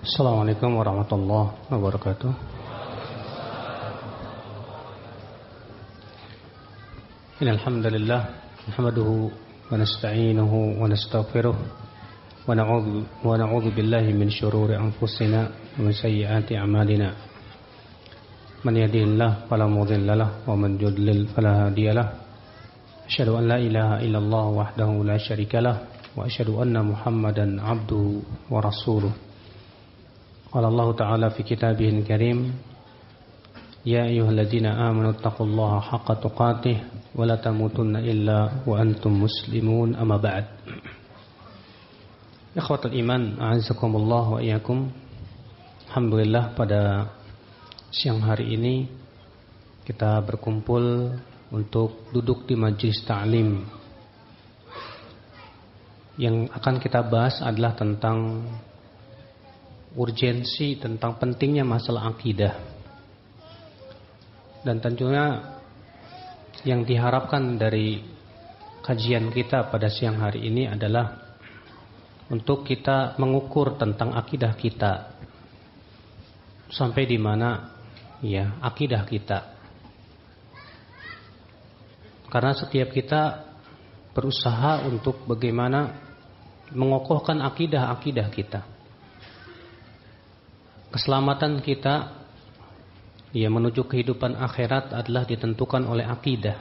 Assalamualaikum warahmatullahi wabarakatuh. Innal hamdalillah nahmaduhu wa nasta'inuhu wa nastaghfiruh wa na'udzu billahi min shururi anfusina wa min sayyiati a'malina. Man yahdihillahu fala mudilla lahu wa man yudlil fala hadiya lahu. Asyhadu an la ilaha illallah wahdahu la syarika lahu wa asyhadu anna Muhammadan 'abduhu wa rasuluh. Qala Allah Ta'ala fi kitabihil karim, ya ayyuhalladzina amanu taqullaha haqqa tuqatih wa la tamutunna illa wa antum muslimun, amma ba'd. Ikhwatul iman, a'azzakumullah wa iyyakum. Alhamdulillah, pada siang hari ini kita berkumpul untuk duduk di majelis ta'lim. Yang akan kita bahas adalah tentang urgensi, tentang pentingnya masalah akidah. Dan tentunya yang diharapkan dari kajian kita pada siang hari ini adalah untuk kita mengukur tentang akidah kita. Sampai di mana ya akidah kita. Karena setiap kita berusaha untuk bagaimana mengokohkan akidah kita. Keselamatan kita menuju kehidupan akhirat adalah ditentukan oleh akidah.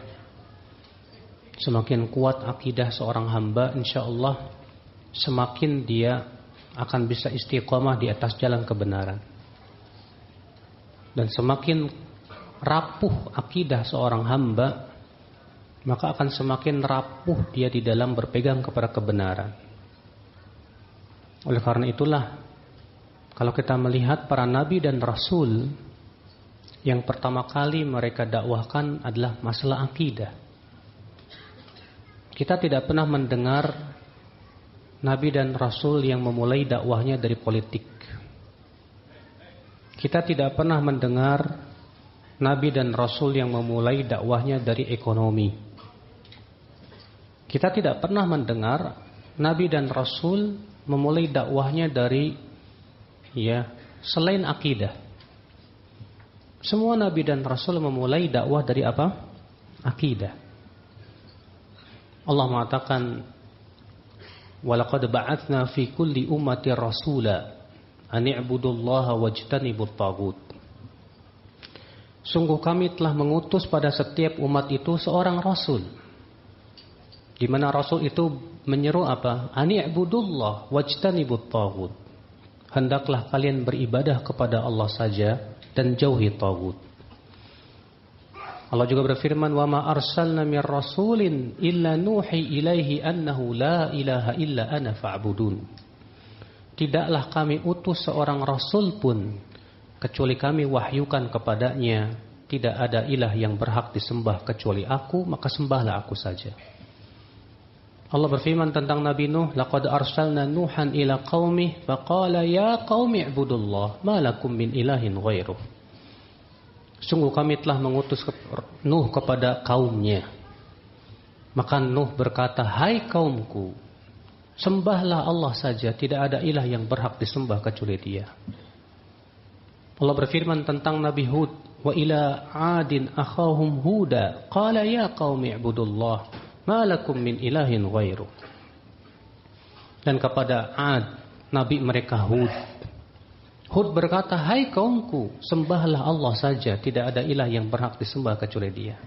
Semakin kuat akidah seorang hamba, insyaallah semakin dia akan bisa istiqomah di atas jalan kebenaran. Dan semakin rapuh akidah seorang hamba, maka akan semakin rapuh dia di dalam berpegang kepada kebenaran. Oleh karena itulah, kalau kita melihat para nabi dan rasul, yang pertama kali mereka dakwahkan adalah masalah akidah. Kita tidak pernah mendengar nabi dan rasul yang memulai dakwahnya dari politik. Kita tidak pernah mendengar nabi dan rasul yang memulai dakwahnya dari ekonomi. Kita tidak pernah mendengar nabi dan rasul memulai dakwahnya dari selain akidah. Semua nabi dan rasul memulai dakwah dari apa? Akidah. Allah mengatakan, "Walaqad ba'atsna fi kulli ummati rasula an i'budullaha wajtanibut taghut." Sungguh kami telah mengutus pada setiap umat itu seorang rasul. Di mana rasul itu menyeru apa? An i'budullah wajtanibut taghut. Hendaklah kalian beribadah kepada Allah saja dan jauhi taghut. Allah juga berfirman, "Wa ma arsalna mir rasulin illa nuhi ilaihi annahu la ilaha illa ana fa'budun." Tidaklah kami utus seorang rasul pun kecuali kami wahyukan kepadanya, tidak ada ilah yang berhak disembah kecuali aku, maka sembahlah aku saja. Allah berfirman tentang Nabi Nuh, "Laqad arsalna Nuhan ila qaumih faqala ya qaumi ibudullah ma lakum min ilahin ghairuh." Sungguh kami telah mengutus Nuh kepada kaumnya. Maka Nuh berkata, "Hai kaumku, sembahlah Allah saja, tidak ada ilah yang berhak disembah kecuali Dia." Allah berfirman tentang Nabi Hud, "Wa ila 'adin akhahum Huda qala ya qaumi ibudullah ma lakum min ilahin ghairuh." Dan kepada 'Ad, nabi mereka Hud berkata, "Hai kaumku, sembahlah Allah saja, tidak ada ilah yang berhak disembah kecuali Dia."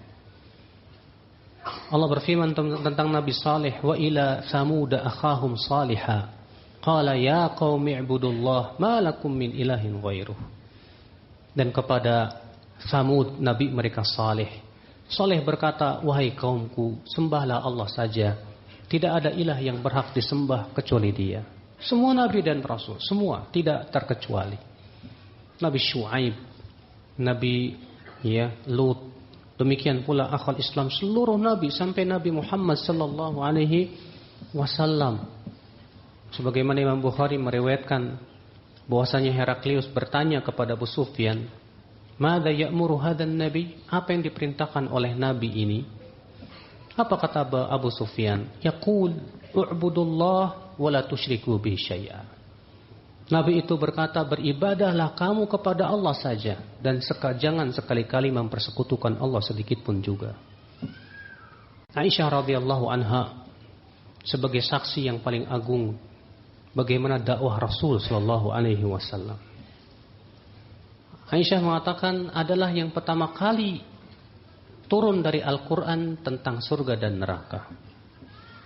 Allah berfirman tentang Nabi Saleh, "Wa ila Samud akhahum Salihah qala ya qaumi ibudullah ma lakum min ilahin ghairuh." Dan kepada Samud, nabi mereka Saleh berkata, "Wahai kaumku, sembahlah Allah saja, tidak ada ilah yang berhak disembah kecuali Dia." Semua nabi dan rasul, semua tidak terkecuali. Nabi Syuaib, Nabi Lut, demikian pula akhal Islam seluruh nabi sampai Nabi Muhammad sallallahu alaihi wasallam. Sebagaimana Imam Bukhari meriwayatkan bahwasanya Heraklius bertanya kepada Abu Sufyan, "Madza ya'muru hadan nabi?" Apa yang diperintahkan oleh nabi ini? Apa kata Abu Sufyan? Yaqul u'budullah wa la tusyriku bihi syai'a. Nabi itu berkata, beribadahlah kamu kepada Allah saja, dan jangan sekali-kali mempersekutukan Allah sedikit pun juga. Aisyah radhiyallahu anha sebagai saksi yang paling agung bagaimana dakwah Rasul sallallahu alaihi wasallam. Aisyah mengatakan adalah yang pertama kali turun dari Al-Quran tentang surga dan neraka.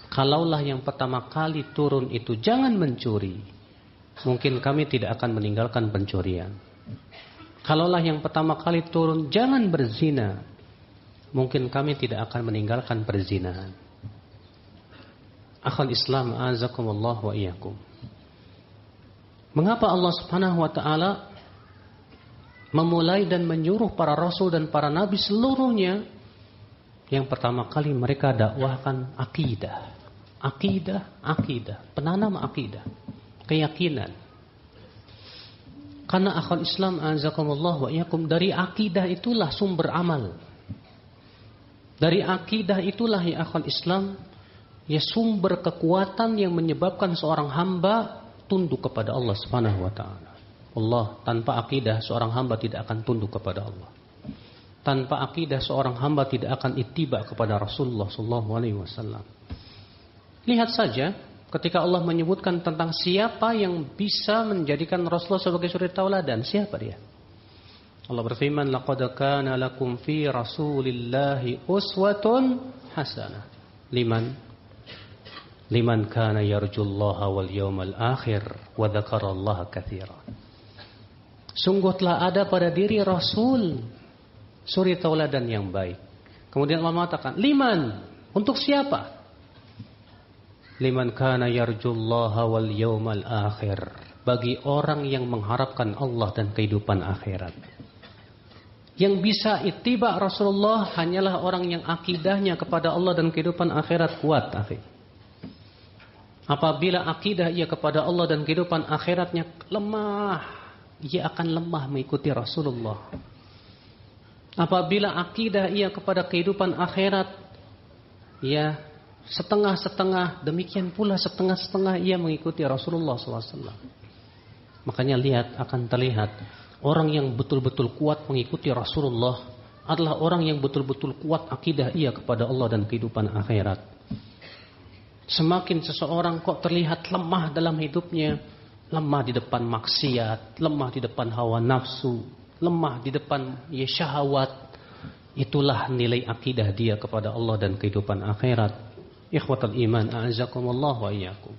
Kalaulah yang pertama kali turun itu jangan mencuri, mungkin kami tidak akan meninggalkan pencurian. Kalaulah yang pertama kali turun jangan berzina, mungkin kami tidak akan meninggalkan perzinahan. Akhal Islam azakumullah wa iyyakum. Mengapa Allah Subhanahu wa taala memulai dan menyuruh para rasul dan para nabi seluruhnya yang pertama kali mereka dakwahkan akidah, penanam akidah, keyakinan. Karena akhal Islam azakumullah wa iyyakum, dari akidah itulah sumber amal. Dari akidah itulah ya akhal Islam, ya sumber kekuatan yang menyebabkan seorang hamba tunduk kepada Allah Subhanahu wa taala. Allah, tanpa akidah seorang hamba tidak akan tunduk kepada Allah. Tanpa akidah seorang hamba tidak akan ittiba kepada Rasulullah sallallahu alaihi wasallam. Lihat saja ketika Allah menyebutkan tentang siapa yang bisa menjadikan Rasulullah sebagai suri tauladan, siapa dia? Allah berfirman, laqad kana lakum fi Rasulillahi uswatun hasanah liman kana yarjullaha wal yawmal akhir wa dzakarallaha katsiran. Sungguh telah ada pada diri Rasul suri tauladan yang baik. Kemudian Allah mengatakan, liman, untuk siapa? Liman kana yarjullaha wal yawmal akhir, bagi orang yang mengharapkan Allah dan kehidupan akhirat. Yang bisa ittiba Rasulullah hanyalah orang yang akidahnya kepada Allah dan kehidupan akhirat kuat, akhi. Apabila akidah ia kepada Allah dan kehidupan akhiratnya lemah, ia akan lemah mengikuti Rasulullah. Apabila akidah ia kepada kehidupan akhirat, ia setengah-setengah, demikian pula setengah-setengah ia mengikuti Rasulullah SAW. Makanya akan terlihat orang yang betul-betul kuat mengikuti Rasulullah adalah orang yang betul-betul kuat akidah ia kepada Allah dan kehidupan akhirat. Semakin seseorang kok terlihat lemah dalam hidupnya, lemah di depan maksiat, lemah di depan hawa nafsu, lemah di depan syahwat, itulah nilai akidah dia kepada Allah dan kehidupan akhirat. Ikhwatal iman, a'azakumullah wa iyyakum.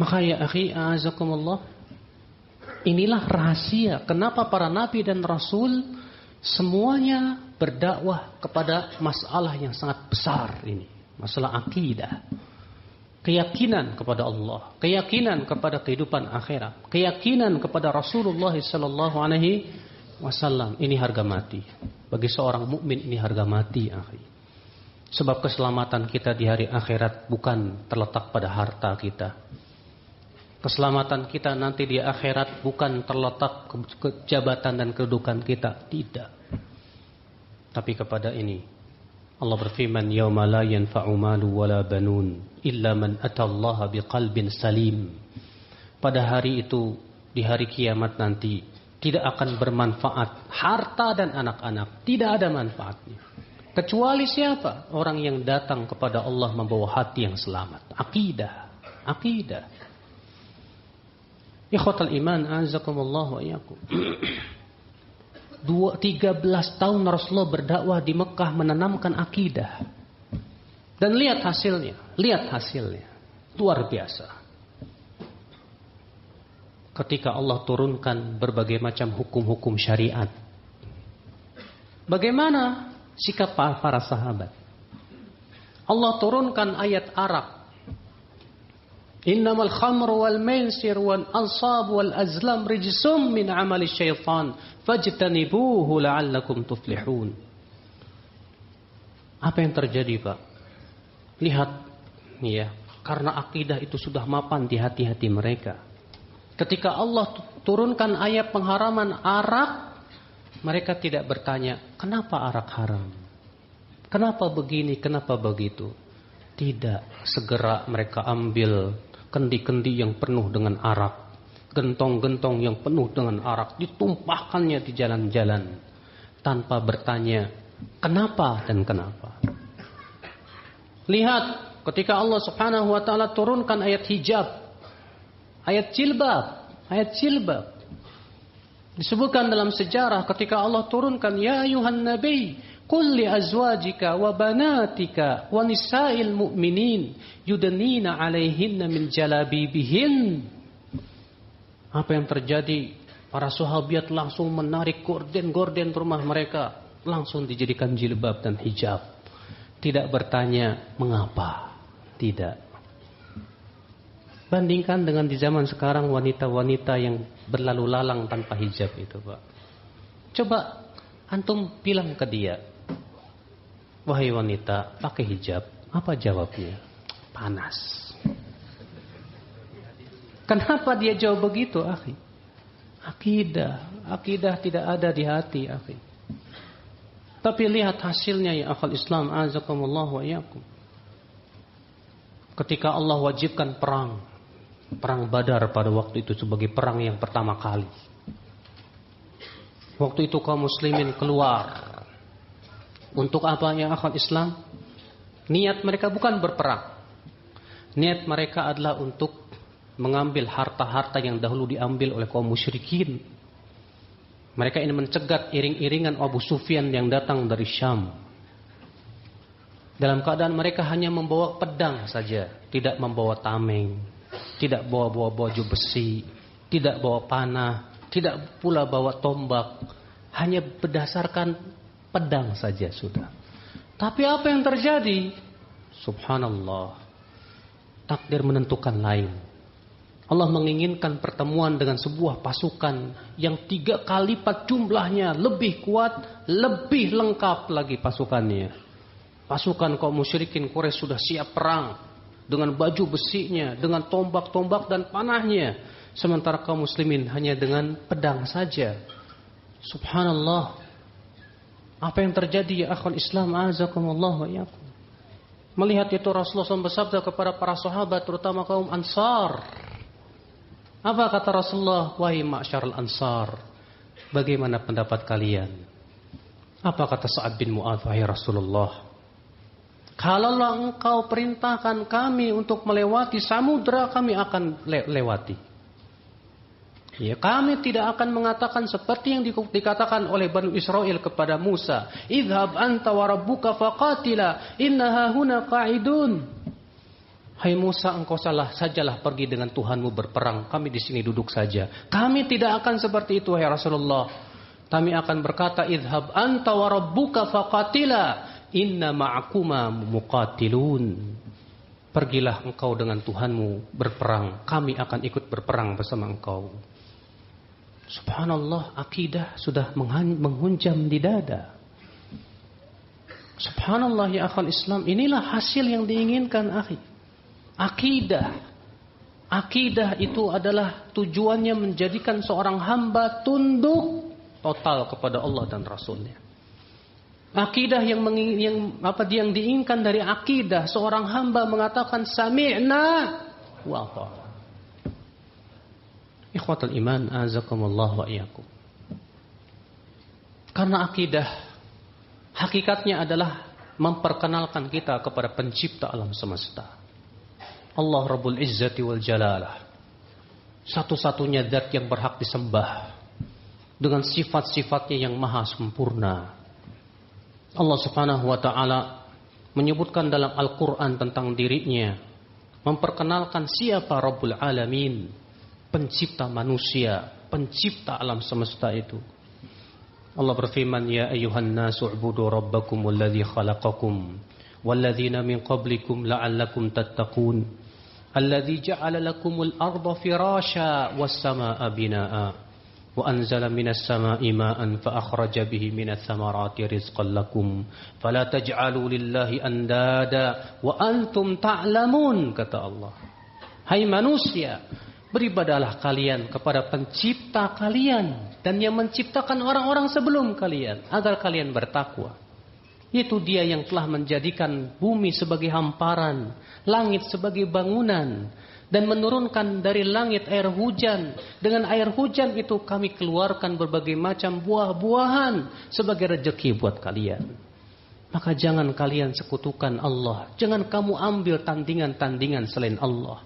Maka ya akhi, a'azakumullah, inilah rahasia kenapa para nabi dan rasul semuanya berdakwah kepada masalah yang sangat besar ini, masalah akidah. Keyakinan kepada Allah, keyakinan kepada kehidupan akhirat, keyakinan kepada Rasulullah sallallahu alaihi wasallam. Ini harga mati. Bagi seorang mukmin ini harga mati, akhi. Sebab keselamatan kita di hari akhirat bukan terletak pada harta kita. Keselamatan kita nanti di akhirat bukan terletak ke jabatan dan kedudukan kita, tidak. Tapi kepada ini Allah berfirman, yauma la yanfa'u malu wala banun illa man atallaha biqalbin salim. Pada hari itu, di hari kiamat nanti, tidak akan bermanfaat harta dan anak-anak, tidak ada manfaatnya. Kecuali siapa? Orang yang datang kepada Allah membawa hati yang selamat. Akidah. Ikhwatal iman, azakumullah wa iyyakum. 13 tahun Rasulullah berdakwah di Mekah menanamkan akidah. Dan lihat hasilnya. Luar biasa. Ketika Allah turunkan berbagai macam hukum-hukum syariat. Bagaimana sikap para sahabat? Allah turunkan ayat arak. Innamal khamru wal maisir wal ansab wal azlam rijsum min amali syaitan fajtanibuhu la'allakum tuflihun. Apa yang terjadi, Pak? Lihat, ya, karena akidah itu sudah mapan di hati-hati mereka. Ketika Allah turunkan ayat pengharaman arak, mereka tidak bertanya, kenapa arak haram? Kenapa begini, kenapa begitu? Tidak, segera mereka ambil kendi-kendi yang penuh dengan arak, gentong-gentong yang penuh dengan arak, ditumpahkannya di jalan-jalan tanpa bertanya kenapa dan kenapa. Lihat ketika Allah Subhanahu wa taala turunkan ayat hijab, ayat jilbab. Disebutkan dalam sejarah ketika Allah turunkan ya ayuhan nabi qul li azwajika wa banatika wa nisa'il mu'minin yudnina 'alaihinna min jalabibihin. Apa yang terjadi? Para sahabat langsung menarik gorden-gorden rumah mereka, langsung dijadikan jilbab dan hijab. Tidak bertanya mengapa. Tidak. Bandingkan dengan di zaman sekarang wanita-wanita yang berlalu lalang tanpa hijab itu, Pak. Coba antum bilang ke dia, wahai wanita, pakai hijab. Apa jawabnya? Panas. Kenapa dia jawab begitu, akhi? Akidah tidak ada di hati, akhi. Tapi lihat hasilnya ya akhal Islam, azakumullah wa iyyakum. Ketika Allah wajibkan perang Badar pada waktu itu sebagai perang yang pertama kali. Waktu itu kaum muslimin keluar. Untuk apa ya akhwat Islam? Niat mereka bukan berperang. Niat mereka adalah untuk mengambil harta-harta yang dahulu diambil oleh kaum musyrikin. Mereka ingin mencegat iring-iringan Abu Sufyan yang datang dari Syam. Dalam keadaan mereka hanya membawa pedang saja, tidak membawa tameng. Tidak bawa baju besi, tidak bawa panah, tidak pula bawa tombak, hanya berdasarkan pedang saja sudah. Tapi apa yang terjadi? Subhanallah, takdir menentukan lain. Allah menginginkan pertemuan dengan sebuah pasukan yang 3 kali lipat jumlahnya, lebih kuat, lebih lengkap lagi pasukannya. Pasukan kaum musyrikin Quraisy sudah siap perang dengan baju besinya, dengan tombak-tombak dan panahnya. Sementara kaum muslimin hanya dengan pedang saja. Subhanallah. Apa yang terjadi ya akhwal Islam, azakumullah wa iyyakum. Melihat itu Rasulullah SAW bersabda kepada para sahabat, terutama kaum Ansar. Apa kata Rasulullah? Wahai ma'syarul Ansar, bagaimana pendapat kalian? Apa kata Sa'ad bin Mu'adz? Wahai Rasulullah, kalaulah engkau perintahkan kami untuk melewati samudra, kami akan lewati. Ya, kami tidak akan mengatakan seperti yang dikatakan oleh Bani Israel kepada Musa, idhab anta wa rabbuka faqatila innaha huna qa'idun. Hai Musa, engkau sajalah pergi dengan Tuhanmu berperang, kami di sini duduk saja. Kami tidak akan seperti itu, hai Rasulullah. Kami akan berkata, idhab anta wa rabbuka faqatila inna ma'akuma muqatilun. Pergilah engkau dengan Tuhanmu berperang, kami akan ikut berperang bersama engkau. Subhanallah, akidah sudah menghunjam di dada. Subhanallah ya akhwal Islam, inilah hasil yang diinginkan akhi. Akidah itu adalah tujuannya menjadikan seorang hamba tunduk total kepada Allah dan Rasulnya. Akidah yang diinginkan dari akidah, seorang hamba mengatakan sami'na wa ata'na. Ikhwatul iman, azakumullah wa iyyakum. Karena akidah hakikatnya adalah memperkenalkan kita kepada pencipta alam semesta, Allah Rabbul Izzati wal Jalalah, satu-satunya zat yang berhak disembah dengan sifat-sifatnya yang maha sempurna. Allah Subhanahu wa taala menyebutkan dalam Al-Qur'an tentang dirinya, memperkenalkan siapa Rabbul Alamin, pencipta manusia, pencipta alam semesta itu. Allah berfirman, ya ayyuhan nasu ubudu rabbakumul ladzi khalaqakum walladzina min qablikum la'allakum tattaqun alladzi ja'ala lakumul arda firasya was samaa'a binaa'a wa anzala minas samaa'i ma'an fa akhraja bihi minats samarati rizqan lakum fala taj'alu lillahi andada wa antum ta'lamun, kata Allah. Hai manusia, beribadahlah kalian kepada pencipta kalian dan yang menciptakan orang-orang sebelum kalian agar kalian bertakwa. Itu dia yang telah menjadikan bumi sebagai hamparan, langit sebagai bangunan, dan menurunkan dari langit air hujan. Dengan air hujan itu kami keluarkan berbagai macam buah-buahan sebagai rezeki buat kalian. Maka jangan kalian sekutukan Allah. Jangan kamu ambil tandingan-tandingan selain Allah.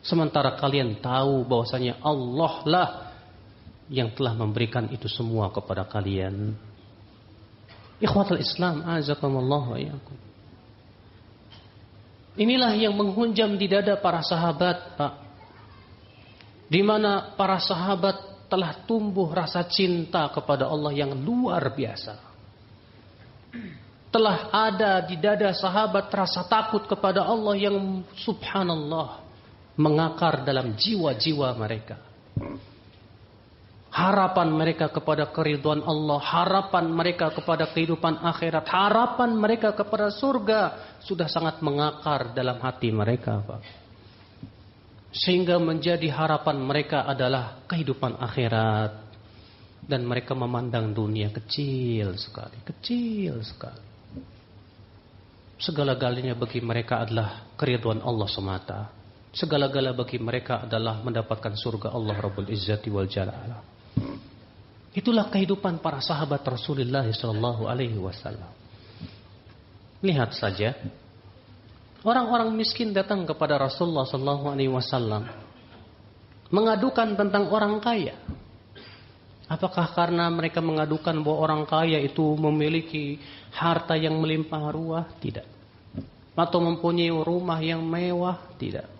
Sementara kalian tahu bahwasanya Allah lah yang telah memberikan itu semua kepada kalian. Ikhwatul Islam, azakumullah wa iyyakum. Inilah yang menghunjam di dada para sahabat, Pak. Di mana para sahabat telah tumbuh rasa cinta kepada Allah yang luar biasa. Telah ada di dada sahabat rasa takut kepada Allah yang subhanallah mengakar dalam jiwa-jiwa mereka. Harapan mereka kepada keridhaan Allah, harapan mereka kepada kehidupan akhirat, harapan mereka kepada surga sudah sangat mengakar dalam hati mereka, Pak. Sehingga menjadi harapan mereka adalah kehidupan akhirat. Dan mereka memandang dunia kecil sekali, kecil sekali. Segala-galanya bagi mereka adalah keridhaan Allah semata. Segala-gala bagi mereka adalah mendapatkan surga Allah Rabbul Izzati wal Jalala. Itulah kehidupan para sahabat Rasulullah sallallahu alaihi wasallam. Lihat saja, orang-orang miskin datang kepada Rasulullah sallallahu alaihi wasallam mengadukan tentang orang kaya. Apakah karena mereka mengadukan bahwa orang kaya itu memiliki harta yang melimpah ruah? Tidak. Atau mempunyai rumah yang mewah? Tidak.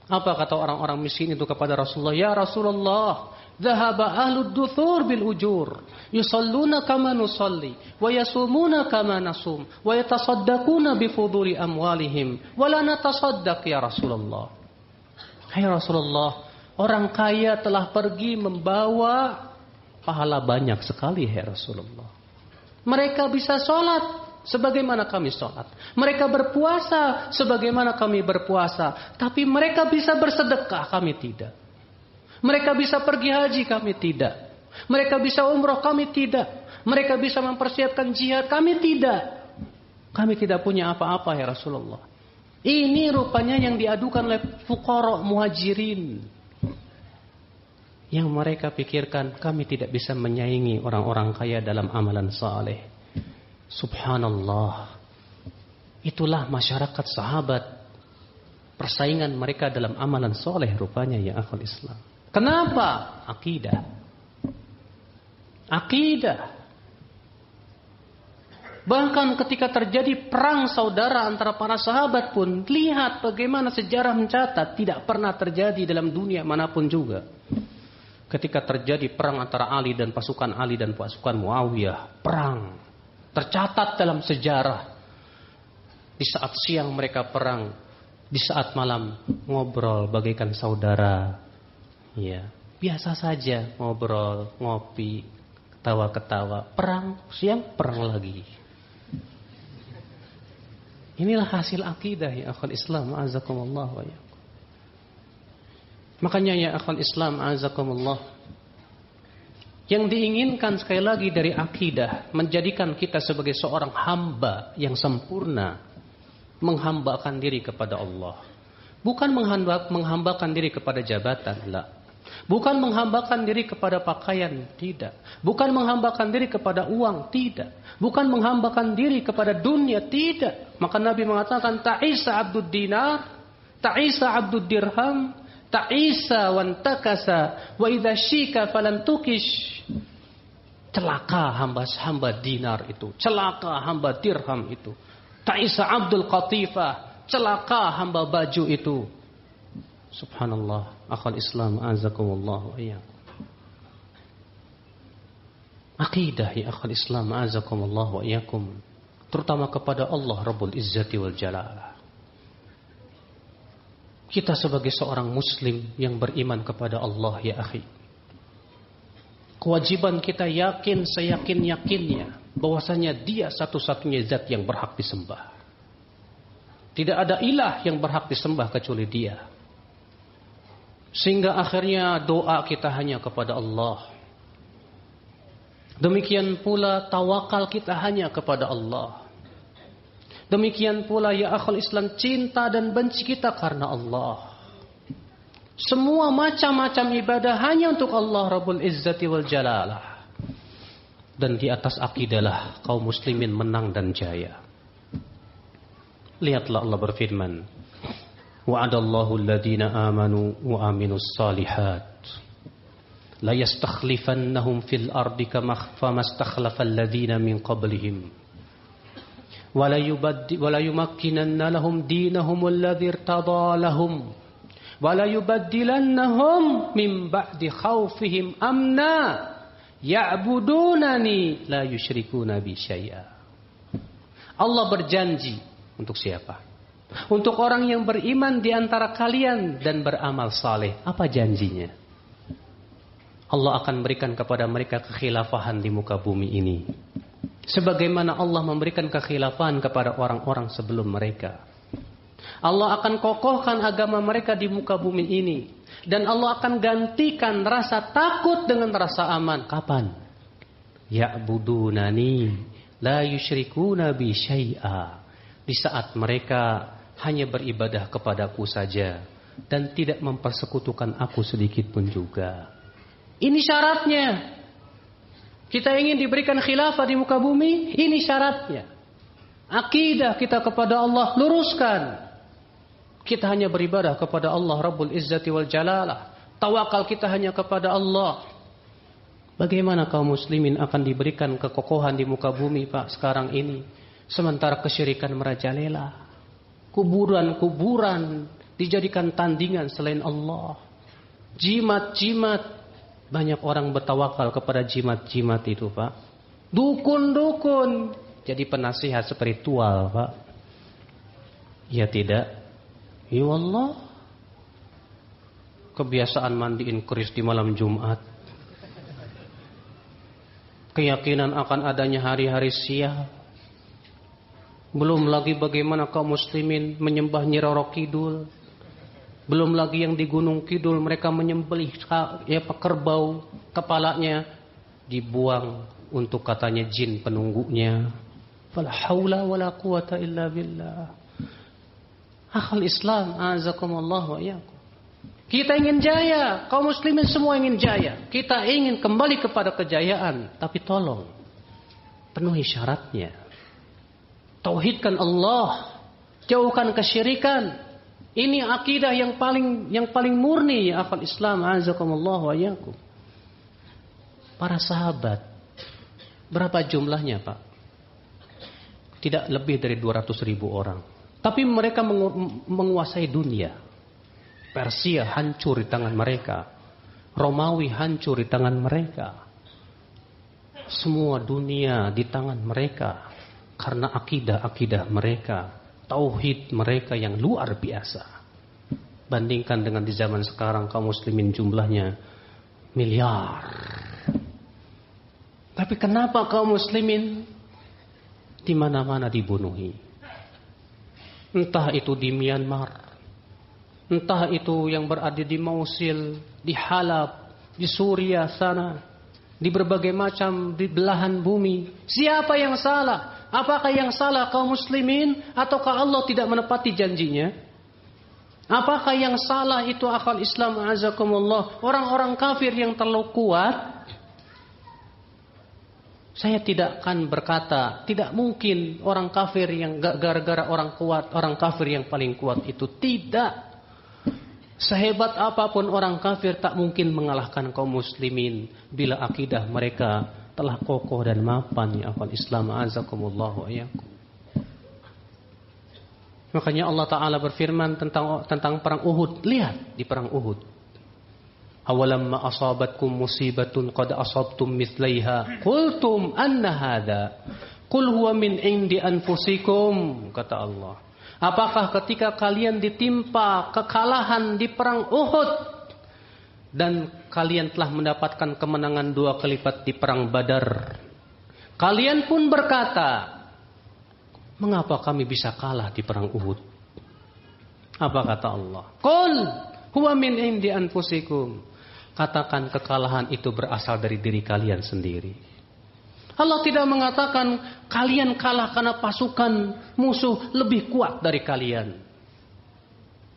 Apa kata orang-orang miskin itu kepada Rasulullah? Ya Rasulullah, dhahaba ahlud duthur bil ujur, yusalluna kama nusalli, wa yasumuna kama nasum, wa yatasaddaquna bi fuduri amwalihim, wa la natasaddaq ya Rasulullah. Hai Rasulullah, orang kaya telah pergi membawa pahala banyak sekali, hai Rasulullah. Mereka bisa sholat sebagaimana kami sholat. Mereka berpuasa sebagaimana kami berpuasa. Tapi mereka bisa bersedekah, kami tidak. Mereka bisa pergi haji, kami tidak. Mereka bisa umroh, kami tidak. Mereka bisa mempersiapkan jihad, kami tidak. Kami tidak punya apa-apa, ya Rasulullah. Ini rupanya yang diadukan oleh fuqara muhajirin. Yang mereka pikirkan, kami tidak bisa menyaingi orang-orang kaya dalam amalan saleh. Subhanallah. Itulah masyarakat sahabat. Persaingan mereka dalam amalan soleh rupanya, ya akhul Islam. Kenapa? Akidah. Akidah. Bahkan ketika terjadi perang saudara antara para sahabat pun, lihat bagaimana sejarah mencatat tidak pernah terjadi dalam dunia manapun juga. Ketika terjadi perang antara Ali dan pasukan Muawiyah, perang tercatat dalam sejarah. Di saat siang mereka perang, di saat malam ngobrol bagaikan saudara. Ya, biasa saja ngobrol, ngopi, ketawa-ketawa. Perang, siang perang lagi. Inilah hasil akidah, ya akhul Islam, azakumullah wa yakum. Makanya ya akhul Islam, azakumullah, yang diinginkan sekali lagi dari akidah, menjadikan kita sebagai seorang hamba yang sempurna, menghambakan diri kepada Allah. Bukan menghambakan diri kepada jabatan, la. Bukan menghambakan diri kepada pakaian, tidak. Bukan menghambakan diri kepada uang, tidak. Bukan menghambakan diri kepada dunia, tidak. Maka Nabi mengatakan, ta'isa abdud dinar, ta'isa abdud dirham, ta'isa wantakasa, wa idza syika falan tukish. Celaka hamba dinar itu, celaka hamba dirham itu. Ta'isa abdul qatifah, celaka hamba baju itu. Subhanallah, akhul Islam, azakumullah wa iyyakum. Akidah ya akhul Islam, azakumullah wa iyyakum, terutama kepada Allah Rabbul Izzati wal Jalala. Kita sebagai seorang muslim yang beriman kepada Allah, ya akhi, kewajiban kita yakin seyakin-yakinnya bahwasanya Dia satu-satunya zat yang berhak disembah. Tidak ada ilah yang berhak disembah kecuali Dia. Sehingga akhirnya doa kita hanya kepada Allah. Demikian pula tawakal kita hanya kepada Allah. Demikian pula ya akhul Islam, cinta dan benci kita karena Allah. Semua macam-macam ibadah hanya untuk Allah Rabbul Izzati wal Jalalah. Dan di atas akidahlah kaum muslimin menang dan jaya. Lihatlah Allah berfirman, wa'adallahu alladhina amanu wa aminus salihat la yastakhlifannahum fil ardi kama mastakhlafal ladzina min qablihim wa la yumakkinanna lahum dinahum alladzi irtada lahum wa la yubaddilannahum min ba'di khaufihim amna ya'budunani la yusyrikuna bi syai'a. Allah berjanji untuk siapa? Untuk orang yang beriman di antara kalian dan beramal saleh. Apa janjinya? Allah akan berikan kepada mereka kekhilafahan di muka bumi ini, sebagaimana Allah memberikan kekhilafahan kepada orang-orang sebelum mereka. Allah akan kokohkan agama mereka di muka bumi ini, dan Allah akan gantikan rasa takut dengan rasa aman. Kapan? Ya'budunani la yusyrikuna bi syai'a. Di saat mereka hanya beribadah kepadaku saja dan tidak mempersekutukan aku sedikit pun juga. Ini syaratnya. Kita ingin diberikan khilafah di muka bumi, ini syaratnya. Akidah kita kepada Allah luruskan. Kita hanya beribadah kepada Allah Rabbul Izzati wal Jalalah. Tawakal kita hanya kepada Allah. Bagaimana kaum muslimin akan diberikan kekokohan di muka bumi Pak sekarang ini, sementara kesyirikan merajalela, kuburan-kuburan dijadikan tandingan selain Allah, jimat-jimat, banyak orang bertawakal kepada jimat-jimat itu Pak. Dukun-dukun jadi penasihat spiritual Pak. Ya tidak? Ya Allah. Kebiasaan mandiin keris di malam Jumat, keyakinan akan adanya hari-hari sial. Belum lagi bagaimana kaum muslimin menyembah Nyi Roro Kidul. Belum lagi yang di Gunung Kidul mereka menyembelih kerbau, kepalanya dibuang untuk katanya jin penunggunya. Fala haula wala quwata illa billah. Akhul Islam, azakumullah wa iyyakum. Kita ingin jaya, kaum muslimin semua ingin jaya. Kita ingin kembali kepada kejayaan, tapi tolong penuhi syaratnya. Tauhidkan Allah, jauhkan kesyirikan. Ini akidah yang paling murni ya akhul Islam, azakumullah wa iyyakum. Para sahabat, berapa jumlahnya Pak? Tidak lebih dari 200.000 orang. Tapi mereka menguasai dunia. Persia hancur di tangan mereka. Romawi hancur di tangan mereka. Semua dunia di tangan mereka. Karena akidah-akidah mereka. Tauhid mereka yang luar biasa. Bandingkan dengan di zaman sekarang kaum muslimin jumlahnya miliar. Tapi kenapa kaum muslimin di mana-mana dibunuhi? Entah itu di Myanmar, entah itu yang berada di Mosul, di Halab, di Suriah sana, di berbagai macam di belahan bumi. Siapa yang salah? Apakah yang salah kaum muslimin ataukah Allah tidak menepati janjinya? Apakah yang salah itu akhul Islam azakumullah? Orang-orang kafir yang terlalu kuat? Saya tidak akan berkata, tidak mungkin orang kafir yang gara-gara orang kuat, orang kafir yang paling kuat itu. Tidak. Sehebat apapun orang kafir tak mungkin mengalahkan kaum muslimin bila akidah mereka telah kokoh dan mapan ya akhul Islam azakumullah wa iyyakum. Makanya Allah Ta'ala berfirman tentang perang Uhud. Lihat di perang Uhud. Awalamma asabatkum musibatun qad asabtum mithlaiha qultum anna hadha qul huwa min indi anfusikum, kata Allah. Apakah ketika kalian ditimpa kekalahan di perang Uhud dan kalian telah mendapatkan kemenangan 2 kali lipat di perang Badar, kalian pun berkata, mengapa kami bisa kalah di perang Uhud? Apa kata Allah? Qul huwa min indi anfusikum. Katakan kekalahan itu berasal dari diri kalian sendiri. Allah tidak mengatakan kalian kalah karena pasukan musuh lebih kuat dari kalian.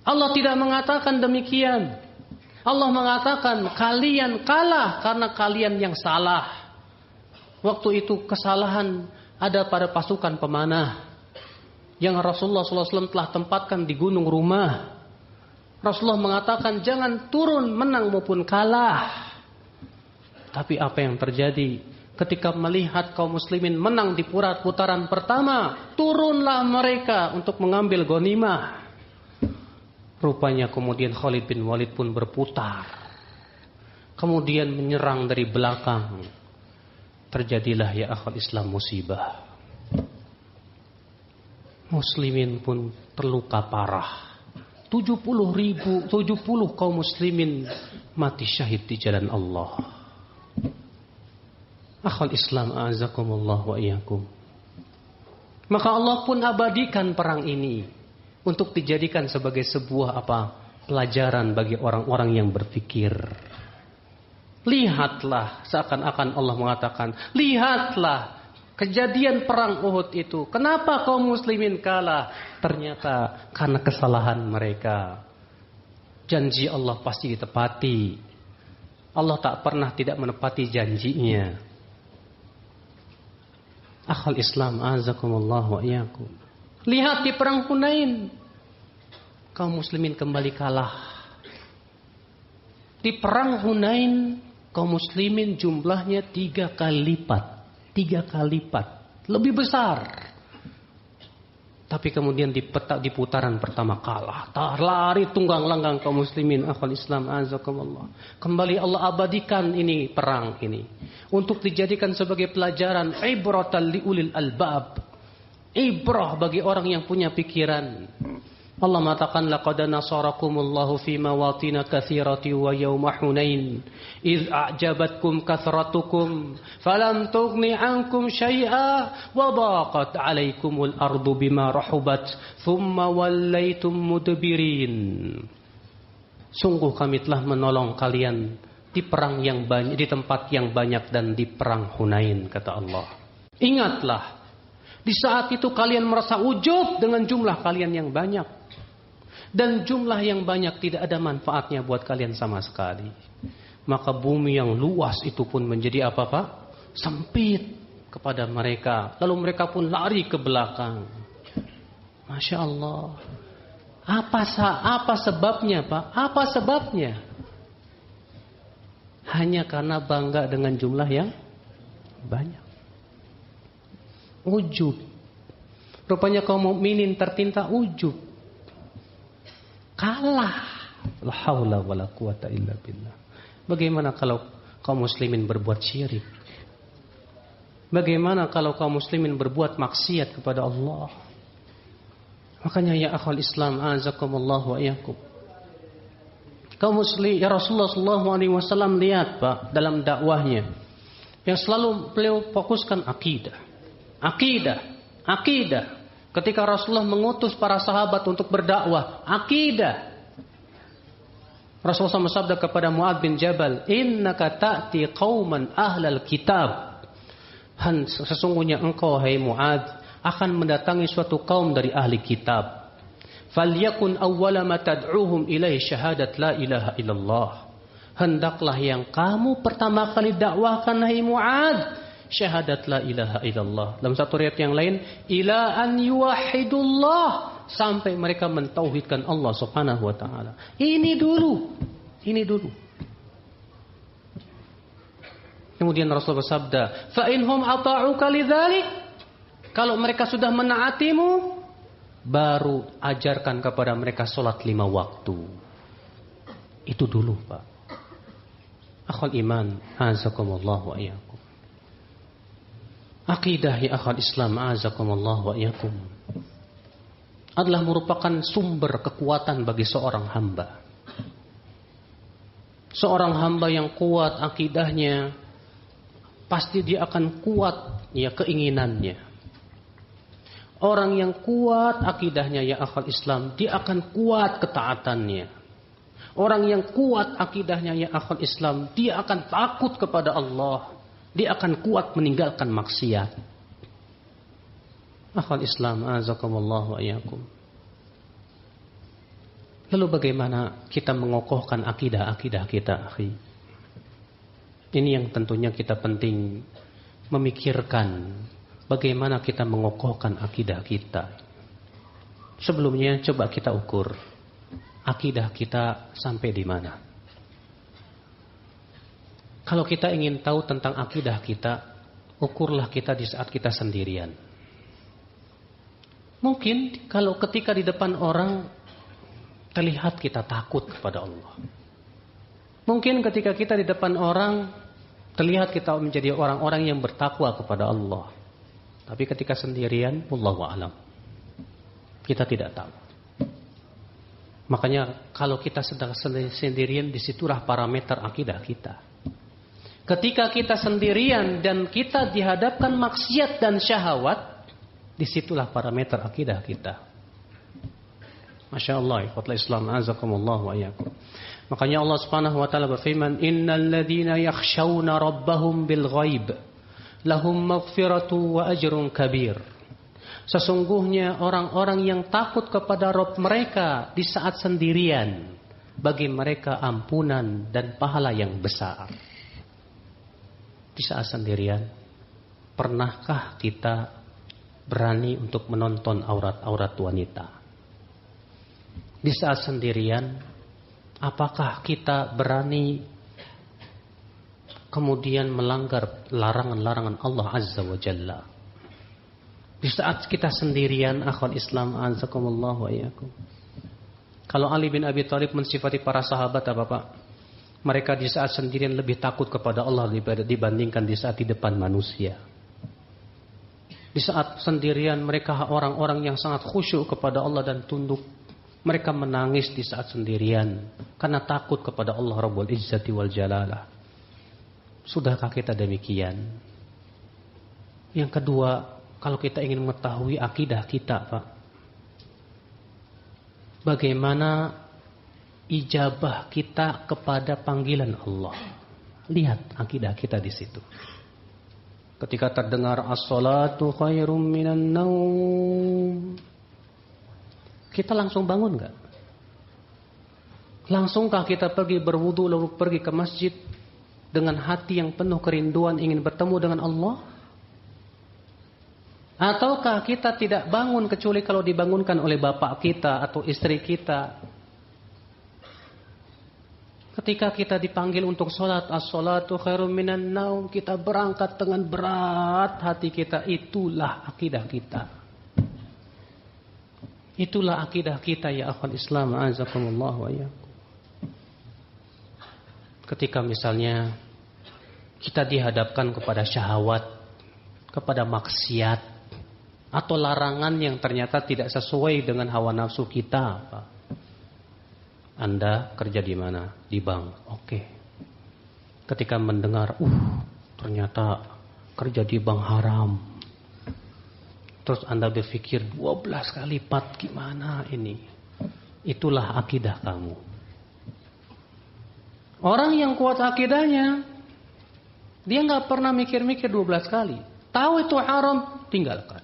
Allah tidak mengatakan demikian. Allah mengatakan kalian kalah karena kalian yang salah. Waktu itu kesalahan ada pada pasukan pemanah yang Rasulullah SAW telah tempatkan di gunung Rumah. Rasulullah mengatakan jangan turun menang maupun kalah. Tapi apa yang terjadi ketika melihat kaum muslimin menang di putaran pertama, turunlah mereka untuk mengambil ghanimah. Rupanya kemudian Khalid bin Walid pun berputar, kemudian menyerang dari belakang. Terjadilah ya akhwal Islam musibah. Muslimin pun terluka parah. 70 kaum muslimin mati syahid di jalan Allah. Akhwal Islam a'azakumullah wa iyyakum. Maka Allah pun abadikan perang ini untuk dijadikan sebagai sebuah pelajaran bagi orang-orang yang berpikir. Lihatlah, seakan-akan Allah mengatakan, lihatlah kejadian perang Uhud itu. Kenapa kaum muslimin kalah? Ternyata karena kesalahan mereka. Janji Allah pasti ditepati. Allah tak pernah tidak menepati janjinya. Akhal Islam azakumullah wa iyyakum. Lihat di perang Hunain, kaum muslimin kembali kalah. Di perang Hunain, kaum muslimin jumlahnya 3 kali lipat. 3 kali lipat. Lebih besar. Tapi kemudian di putaran pertama kalah. Lari tunggang langgang kaum muslimin. Akhwal Islam azakumullah. Kembali Allah abadikan ini perang ini. Untuk dijadikan sebagai pelajaran. Ibratan liulil albab. Ibrah bagi orang yang punya pikiran. Allah mengatakan laqad nasarakumullahu fi mawatin katsirati wa yauma hunain iz a'jabatkum kathratukum falam tughni ankum syai'a wa daqat 'alaikumul ardu bima rahubat thumma wallaitum mudbirin. Sungguh kami telah menolong kalian di perang yang banyak, di tempat yang banyak dan di perang Hunain, kata Allah. Ingatlah, di saat itu kalian merasa ujub dengan jumlah kalian yang banyak. Dan jumlah yang banyak tidak ada manfaatnya buat kalian sama sekali. Maka bumi yang luas itu pun menjadi apa Pak? Sempit kepada mereka. Lalu mereka pun lari ke belakang. Masya Allah. Apa sebabnya Pak? Apa sebabnya? Hanya karena bangga dengan jumlah yang banyak. Ujub. Rupanya kaum mukminin tertimpa ujub. Kalah. La haula wala quwata illa billah. Bagaimana kalau kaum muslimin berbuat syirik? Bagaimana kalau kaum muslimin berbuat maksiat kepada Allah? Makanya ya akhwal Islam azakumullah wa iyyakum. Kaum muslim ya Rasulullah sallallahu alaihi wasallam lihat Pak dalam dakwahnya yang selalu beliau fokuskan akidah. Akidah. Ketika Rasulullah mengutus para sahabat untuk berdakwah, akidah. Rasulullah SAW bersabda kepada Mu'adz bin Jabal, "Innaka ta'ti qauman ahlal kitab." Sesungguhnya engkau, hai Mu'adz, akan mendatangi suatu kaum dari ahli kitab. "Falyakun awwala ma tad'uhum ilaihi syahadat la ilaha illallah." Hendaklah yang kamu pertama kali dakwahkan, hai Mu'adz, syahadat la ilaha illallah. Dalam satu riwayat yang lain, ila an yuwahhidullah, sampai mereka mentauhidkan Allah Subhanahu wa taala. Ini dulu. Kemudian Rasulullah bersabda, fa inhum ata'uka lidzalik, kalau mereka sudah menaatimu, baru ajarkan kepada mereka salat 5 waktu. Itu dulu, Pak. Akhwal iman, azakumullah wa iyyakum. Akidah ya akhwal Islam azakumullah wa iyyakum adalah merupakan sumber kekuatan bagi seorang hamba. Seorang hamba yang kuat akidahnya, pasti dia akan kuat ya keinginannya. Orang yang kuat akidahnya ya akhwal Islam, dia akan kuat ketaatannya. Orang yang kuat akidahnya ya akhwal Islam, dia akan takut kepada Allah. Dia akan kuat meninggalkan maksiat. Akhwal Islam, azakumullah wa iyyakum. Lalu bagaimana kita mengokohkan akidah-akidah kita, akhi? Ini yang tentunya kita penting memikirkan bagaimana kita mengokohkan akidah kita. Sebelumnya coba kita ukur akidah kita sampai di mana. Kalau kita ingin tahu tentang akidah kita, ukurlah kita di saat kita sendirian. Mungkin kalau ketika di depan orang terlihat kita takut kepada Allah. Mungkin ketika kita di depan orang terlihat kita menjadi orang-orang yang bertakwa kepada Allah. Tapi ketika sendirian, wallahu a'lam, kita tidak tahu. Makanya kalau kita sedang sendirian, disitulah parameter akidah kita. Ketika kita sendirian dan kita dihadapkan maksiat dan syahwat, disitulah parameter akidah kita. Masya Allah, ikhwatul Islam, azakumullah wa iyyakum. Makanya Allah Subhanahu wa taala berfirman, "Innal ladzina yakhshawna rabbahum bil ghaib lahum maghfiratu wa ajrun kabir." Sesungguhnya orang-orang yang takut kepada Rabb mereka di saat sendirian, bagi mereka ampunan dan pahala yang besar. Di saat sendirian, pernahkah kita berani untuk menonton aurat-aurat wanita? Di saat sendirian, apakah kita berani kemudian melanggar larangan-larangan Allah Azza wa Jalla? Di saat kita sendirian, akhwal Islam, azakumullah wa iyyakum. Kalau Ali bin Abi Thalib mensifati para sahabat apa Pak? Mereka di saat sendirian lebih takut kepada Allah dibandingkan di saat di depan manusia. Di saat sendirian mereka orang-orang yang sangat khusyuk kepada Allah dan tunduk. Mereka menangis di saat sendirian karena takut kepada Allah Rabbul Izzati wal Jalalah. Sudahkah kita demikian? Yang kedua, kalau kita ingin mengetahui akidah kita, Pak, bagaimana ijabah kita kepada panggilan Allah? Lihat akidah kita di situ. Ketika terdengar as-salatu khairum minan naum, kita langsung bangun enggak? Langsungkah kita pergi berwudu lalu pergi ke masjid dengan hati yang penuh kerinduan ingin bertemu dengan Allah? Ataukah kita tidak bangun kecuali kalau dibangunkan oleh bapak kita atau istri kita? Ketika kita dipanggil untuk sholat, as-sholatu khairum minan naum, kita berangkat dengan berat hati kita. Itulah akidah kita. Itulah akidah kita ya akhwal Islam, azakumullah wa iyyakum. Ketika misalnya kita dihadapkan kepada syahwat, kepada maksiat, atau larangan yang ternyata tidak sesuai dengan hawa nafsu kita, Pak. Anda kerja di mana? Di bank. Oke. Ketika mendengar, ternyata kerja di bank haram. Terus Anda berpikir 12 kali lipat, gimana ini? Itulah akidah kamu. Orang yang kuat akidahnya, dia nggak pernah mikir-mikir 12 kali. Tahu itu haram, tinggalkan.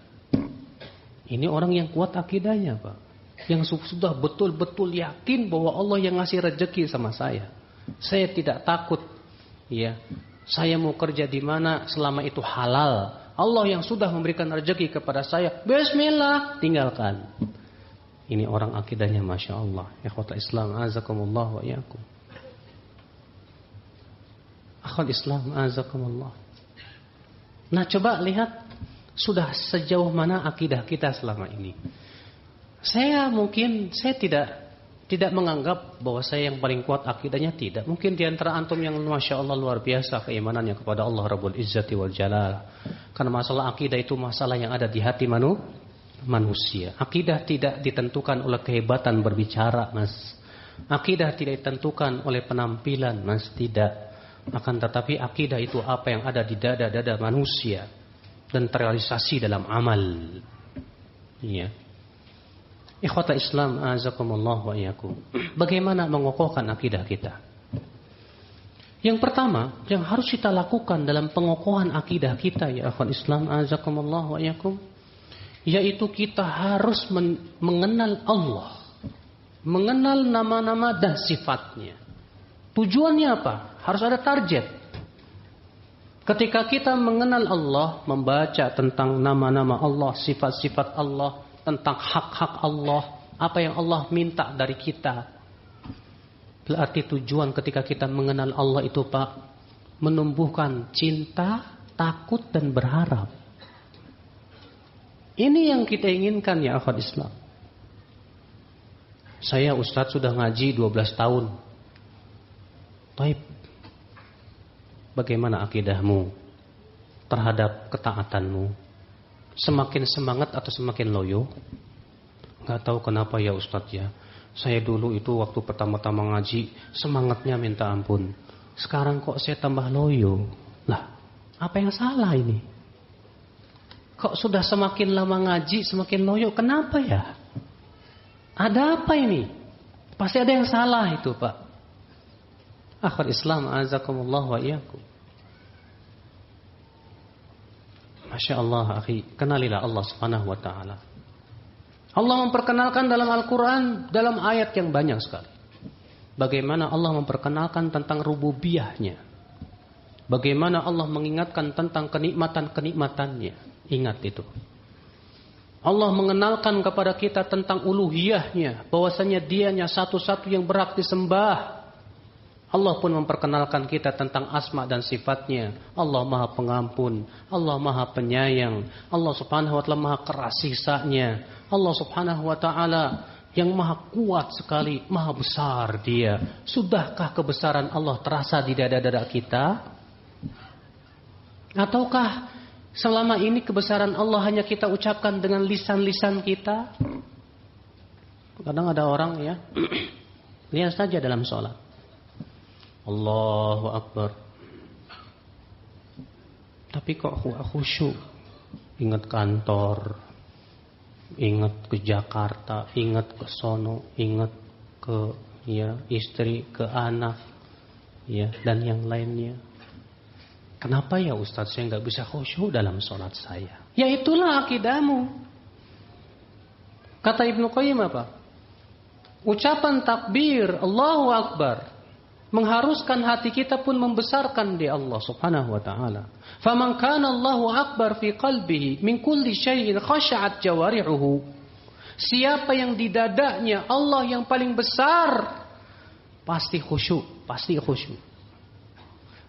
Ini orang yang kuat akidahnya, Pak. Yang sudah betul-betul yakin bahwa Allah yang ngasih rezeki sama saya. Saya tidak takut. Ya, saya mau kerja di mana selama itu halal. Allah yang sudah memberikan rezeki kepada saya, bismillah, tinggalkan. Ini orang akidahnya Masya Allah. Ikhwatul Islam, azakumullah wa iyyakum. Akhwat Islam, azakumullah. Nah, coba lihat sudah sejauh mana akidah kita selama ini. Saya tidak menganggap bahwa saya yang paling kuat akidahnya, tidak. Mungkin di antara antum yang Masya Allah luar biasa keimanannya kepada Allah Rabbul Izzati wal Jalal. Karena masalah akidah itu masalah yang ada di hati manusia. Akidah tidak ditentukan oleh kehebatan berbicara, Mas. Akidah tidak ditentukan oleh penampilan, Mas, tidak. Akan tetapi akidah itu apa yang ada di dada-dada manusia dan terrealisasi dalam amal. Iya. Ikhwata Islam, azakumullah wa iyyakum. Bagaimana mengokohkan akidah kita? Yang pertama yang harus kita lakukan dalam pengokohan akidah kita ya akhwan Islam azakumullah wa iyyakum, yaitu kita harus mengenal Allah, mengenal nama-nama dan sifatnya. Tujuannya apa? Harus ada target. Ketika kita mengenal Allah, membaca tentang nama-nama Allah, sifat-sifat Allah, tentang hak-hak Allah, apa yang Allah minta dari kita. Berarti tujuan ketika kita mengenal Allah itu Pak, menumbuhkan cinta, takut dan berharap. Ini yang kita inginkan ya akhwat Islam. Saya Ustadz sudah ngaji 12 tahun. Baik. Bagaimana akidahmu terhadap ketaatanmu? Semakin semangat atau semakin loyo? Gak tahu kenapa ya Ustadz ya. Saya dulu itu waktu pertama-tama ngaji semangatnya minta ampun. Sekarang kok saya tambah loyo. Lah, apa yang salah ini? Kok sudah semakin lama ngaji semakin loyo? Kenapa ya? Ada apa ini? Pasti ada yang salah itu Pak. Akhwat Islam azakumullah wa iyyakum. Masya Allah akhi, kenalilah Allah subhanahu wa ta'ala. Allah memperkenalkan dalam Al-Quran dalam ayat yang banyak sekali. Bagaimana Allah memperkenalkan tentang rububiyahnya. Bagaimana Allah mengingatkan tentang kenikmatan-kenikmatannya. Ingat itu. Allah mengenalkan kepada kita tentang uluhiyahnya. Bahwasanya dianya satu-satu yang berhak disembah. Allah pun memperkenalkan kita tentang asma dan sifatnya. Allah maha pengampun, Allah maha penyayang, Allah subhanahu wa ta'ala maha kerasihsanya, Allah subhanahu wa ta'ala yang maha kuat sekali, maha besar dia. Sudahkah kebesaran Allah terasa di dada-dada kita? Ataukah selama ini kebesaran Allah hanya kita ucapkan dengan lisan-lisan kita? Kadang ada orang ya, lihat saja dalam sholat, Allahu Akbar, tapi kok khusyuk. Ingat kantor, ingat ke Jakarta, ingat ke sono, ingat ke ya istri, ke anak, ya dan yang lainnya. Kenapa ya Ustaz saya nggak bisa khusyuk dalam sholat saya? Ya itulah akidahmu. Kata Ibnu Qayyim apa? Ucapan takbir Allahu Akbar mengharuskan hati kita pun membesarkan di Allah subhanahu wa ta'ala. Faman kana Allahu akbar fi qalbihi min kulli syai'in khasha'at jawarihuhu. Siapa yang di dadanya Allah yang paling besar, pasti khusyuk, pasti khusyuk.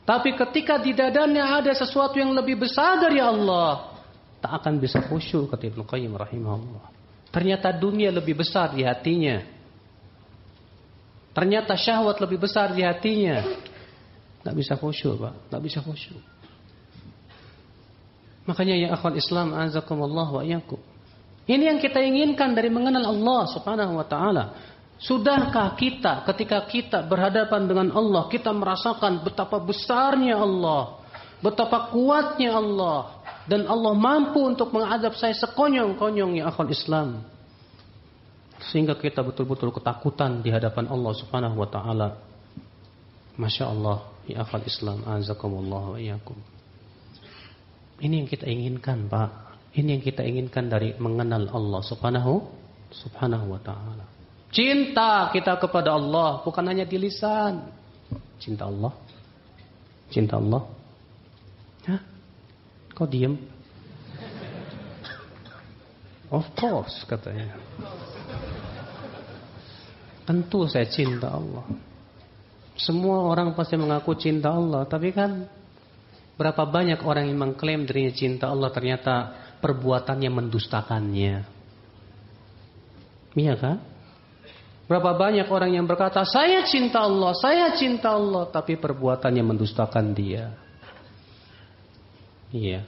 Tapi ketika di dadanya ada sesuatu yang lebih besar dari Allah, tak akan bisa khusyuk, kata Ibnu Qayyim rahimahullah. Ternyata dunia lebih besar di hatinya. Ternyata syahwat lebih besar di hatinya. Tak bisa khusyuk Pak, tak bisa khusyuk. Makanya ya akhwat Islam azakumullah wa iyyakum, ini yang kita inginkan dari mengenal Allah subhanahu wa ta'ala. Sudahkah kita ketika kita berhadapan dengan Allah, kita merasakan betapa besarnya Allah, betapa kuatnya Allah, dan Allah mampu untuk mengadab saya sekonyong-konyong ya akhwat Islam, sehingga kita betul-betul ketakutan di hadapan Allah subhanahu wa ta'ala. Masya Allah ya akhwat Islam azakumullah wa iyyakum. Ini yang kita inginkan Pak. Ini yang kita inginkan dari mengenal Allah subhanahu wa ta'ala. Cinta kita kepada Allah bukan hanya di lisan. Cinta Allah. Cinta Allah. Hah? Kok diem? Of course katanya. Tentu saya cinta Allah. Semua orang pasti mengaku cinta Allah, tapi kan berapa banyak orang yang mengklaim dirinya cinta Allah, ternyata perbuatannya mendustakannya. Iya kan? Berapa banyak orang yang berkata saya cinta Allah, tapi perbuatannya mendustakan dia. Iya.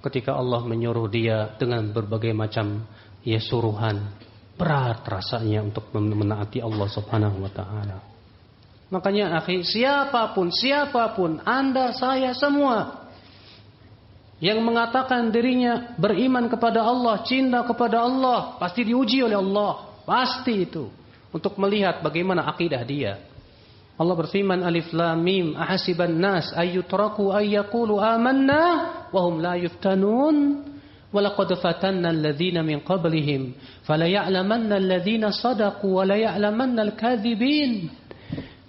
Ketika Allah menyuruh dia dengan berbagai macam ya suruhan, berat rasanya untuk menaati Allah subhanahu wa ta'ala. Makanya akhi, siapapun Anda, saya semua yang mengatakan dirinya beriman kepada Allah, cinta kepada Allah, pasti diuji oleh Allah. Pasti itu. Untuk melihat bagaimana akidah dia. Allah berfirman, Alif Lam Mim, ahasiban nas ayyutraku ayyaqulu amanna wa hum la yuftanun. Walaqad fatanna alladhina min qablihim falaya'lamanna alladhina sadaqu wa laya'lamanna al-kadhibin.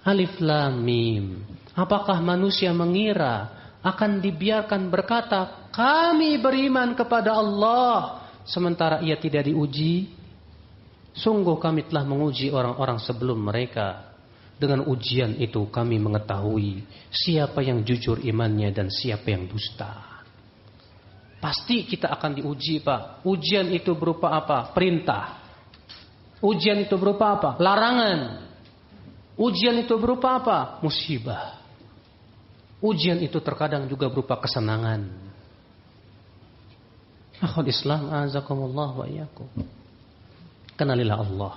Alif Lam Mim. Apakah manusia mengira akan dibiarkan berkata, kami beriman kepada Allah, sementara ia tidak diuji? Sungguh kami telah menguji orang-orang sebelum mereka. Dengan ujian itu kami mengetahui siapa yang jujur imannya dan siapa yang dusta. Pasti kita akan diuji, Pak. Ujian itu berupa apa? Perintah. Ujian itu berupa apa? Larangan. Ujian itu berupa apa? Musibah. Ujian itu terkadang juga berupa kesenangan. Akhul Islam azakumullah wa iyyakum. Kenalilah Allah.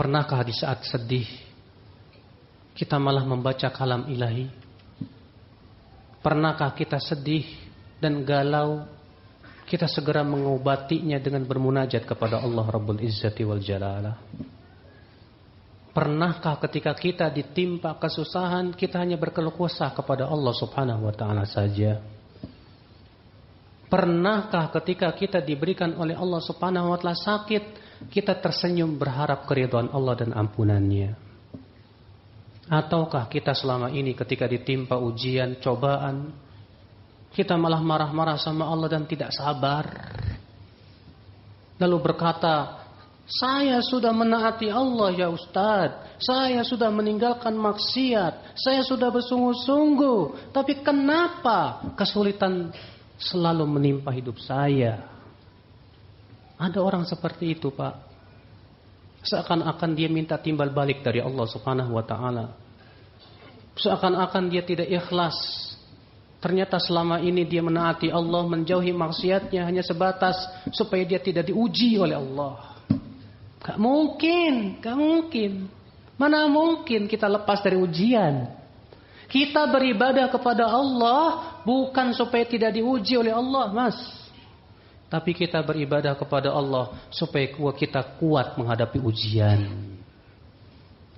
Pernahkah di saat sedih kita malah membaca kalam ilahi? Pernahkah kita sedih dan galau, kita segera mengobatinya dengan bermunajat kepada Allah Rabbul Izzati wal Jalalah? Pernahkah ketika kita ditimpa kesusahan, kita hanya berkeluh kesah kepada Allah Subhanahu wa ta'ala saja? Pernahkah ketika kita diberikan oleh Allah Subhanahu wa ta'ala sakit, kita tersenyum berharap keridhaan Allah dan ampunannya? Ataukah kita selama ini ketika ditimpa ujian, cobaan, kita malah marah-marah sama Allah dan tidak sabar, lalu berkata, saya sudah menaati Allah ya Ustaz, saya sudah meninggalkan maksiat, saya sudah bersungguh-sungguh, tapi kenapa kesulitan selalu menimpa hidup saya? Ada orang seperti itu, Pak. Seakan-akan dia minta timbal balik dari Allah Subhanahu wa ta'ala. Seakan-akan dia tidak ikhlas. Ternyata selama ini dia menaati Allah, menjauhi maksiatnya hanya sebatas supaya dia tidak diuji oleh Allah. Gak mungkin, gak mungkin. Mana mungkin kita lepas dari ujian? Kita beribadah kepada Allah bukan supaya tidak diuji oleh Allah, Mas. Tapi kita beribadah kepada Allah supaya kita kuat menghadapi ujian.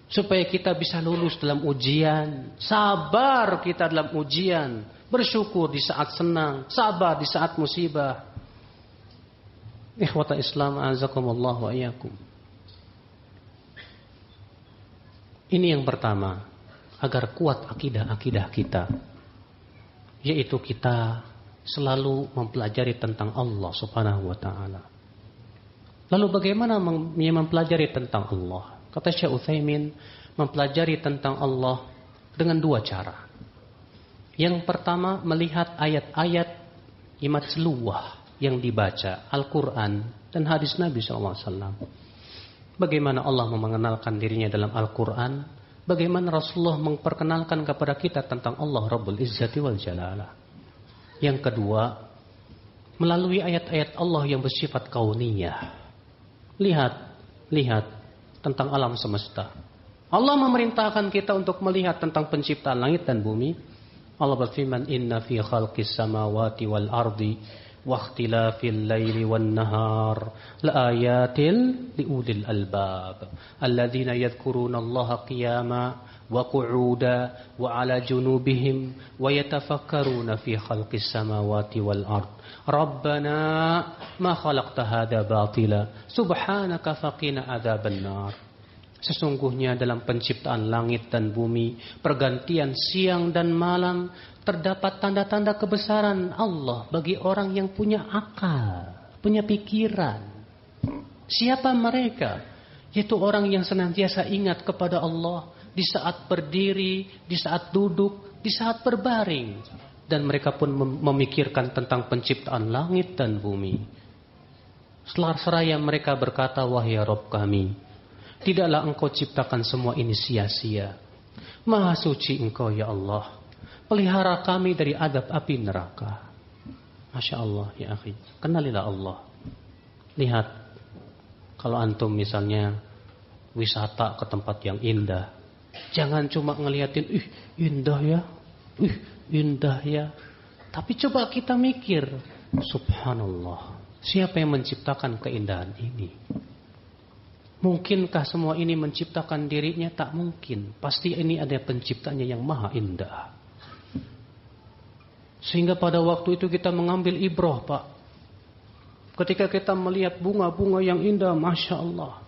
Supaya kita bisa lulus dalam ujian. Sabar kita dalam ujian. Bersyukur di saat senang. Sabar di saat musibah. Ikhwata Islam azakumullah wa iyyakum. Ini yang pertama. Agar kuat akidah-akidah kita. Yaitu kita selalu mempelajari tentang Allah Subhanahu wa ta'ala. Lalu bagaimana mempelajari tentang Allah? Kata Syekh Utsaimin, mempelajari tentang Allah dengan dua cara. Yang pertama, melihat ayat-ayat imat seluah yang dibaca, Al-Quran dan hadis Nabi SAW. Bagaimana Allah mengenalkan dirinya dalam Al-Quran, bagaimana Rasulullah memperkenalkan kepada kita tentang Allah Rabbul Izzati wal Jalalah. Yang kedua, melalui ayat-ayat Allah yang bersifat kauniyah. Lihat tentang alam semesta. Allah memerintahkan kita untuk melihat tentang penciptaan langit dan bumi. Allah berfirman, Inna fi khalqis samawati wal ardi wa ikhtilafil laili wan nahar la ayatin liulil albab alladzina yadhkuruna Allaha qiyama wa qu'uda wa ala junubihim wa yatafakkaruna fi khalqis samawati wal ard rabbana ma khalaqta hadza batila subhanaka faqina adzaban nar. Sesungguhnya dalam penciptaan langit dan bumi, pergantian siang dan malam, terdapat tanda-tanda kebesaran Allah bagi orang yang punya akal, punya pikiran. Siapa mereka? Yaitu orang yang senantiasa ingat kepada Allah di saat berdiri, di saat duduk, di saat berbaring. Dan mereka pun memikirkan tentang penciptaan langit dan bumi. Seraya mereka berkata, wahai Rabb kami, tidaklah engkau ciptakan semua ini sia-sia. Maha suci engkau ya Allah. Pelihara kami dari adab api neraka. Masya Allah ya akhi. Kenalilah Allah. Lihat. Kalau antum misalnya wisata ke tempat yang indah. Jangan cuma ngeliatin. Indah ya. Indah ya. Tapi coba kita mikir. Subhanallah. Siapa yang menciptakan keindahan ini? Mungkinkah semua ini menciptakan dirinya? Tak mungkin. Pasti ini ada penciptanya yang maha indah. Sehingga pada waktu itu kita mengambil ibrah, Pak. Ketika kita melihat bunga-bunga yang indah, Masya Allah.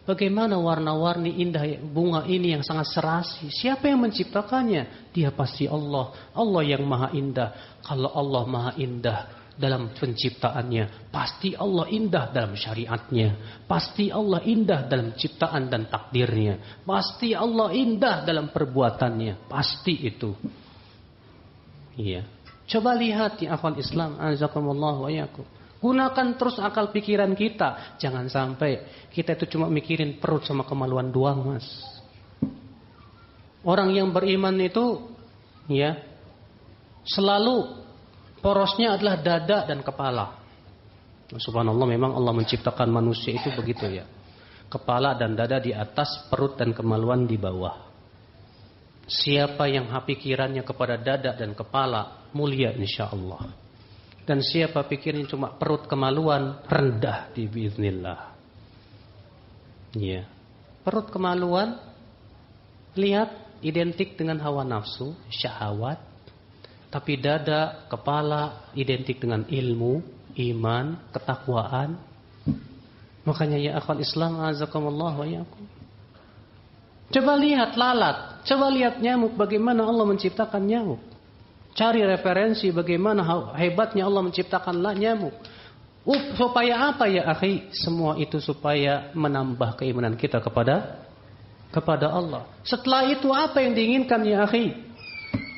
Bagaimana warna-warni indah bunga ini yang sangat serasi. Siapa yang menciptakannya? Dia pasti Allah. Allah yang maha indah. Kalau Allah maha indah dalam penciptaannya, pasti Allah indah dalam syariatnya, pasti Allah indah dalam ciptaan dan takdirnya, pasti Allah indah dalam perbuatannya, pasti itu. Iya. Coba lihat ya akhwal Islam, azakumullah wa iyyakum. Gunakan terus akal pikiran kita, jangan sampai kita itu cuma mikirin perut sama kemaluan doang, Mas. Orang yang beriman itu ya selalu porosnya adalah dada dan kepala. Subhanallah, memang Allah menciptakan manusia itu begitu ya. Kepala dan dada di atas, perut dan kemaluan di bawah. Siapa yang pikirannya kepada dada dan kepala, mulia insyaAllah. Dan siapa pikirnya cuma perut kemaluan, rendah di biiznillah. Ya. Perut kemaluan, lihat identik dengan hawa nafsu, syahwat. Tapi dada, kepala identik dengan ilmu, iman, ketakwaan. Makanya ya akhwal Islam, azakumullah wa iyyakum. Coba lihat lalat, coba lihat nyamuk, bagaimana Allah menciptakan nyamuk. Cari referensi bagaimana hebatnya Allah menciptakan nyamuk. Supaya apa ya akhi? Semua itu supaya menambah keimanan kita kepada Allah. Setelah itu apa yang diinginkan ya akhi?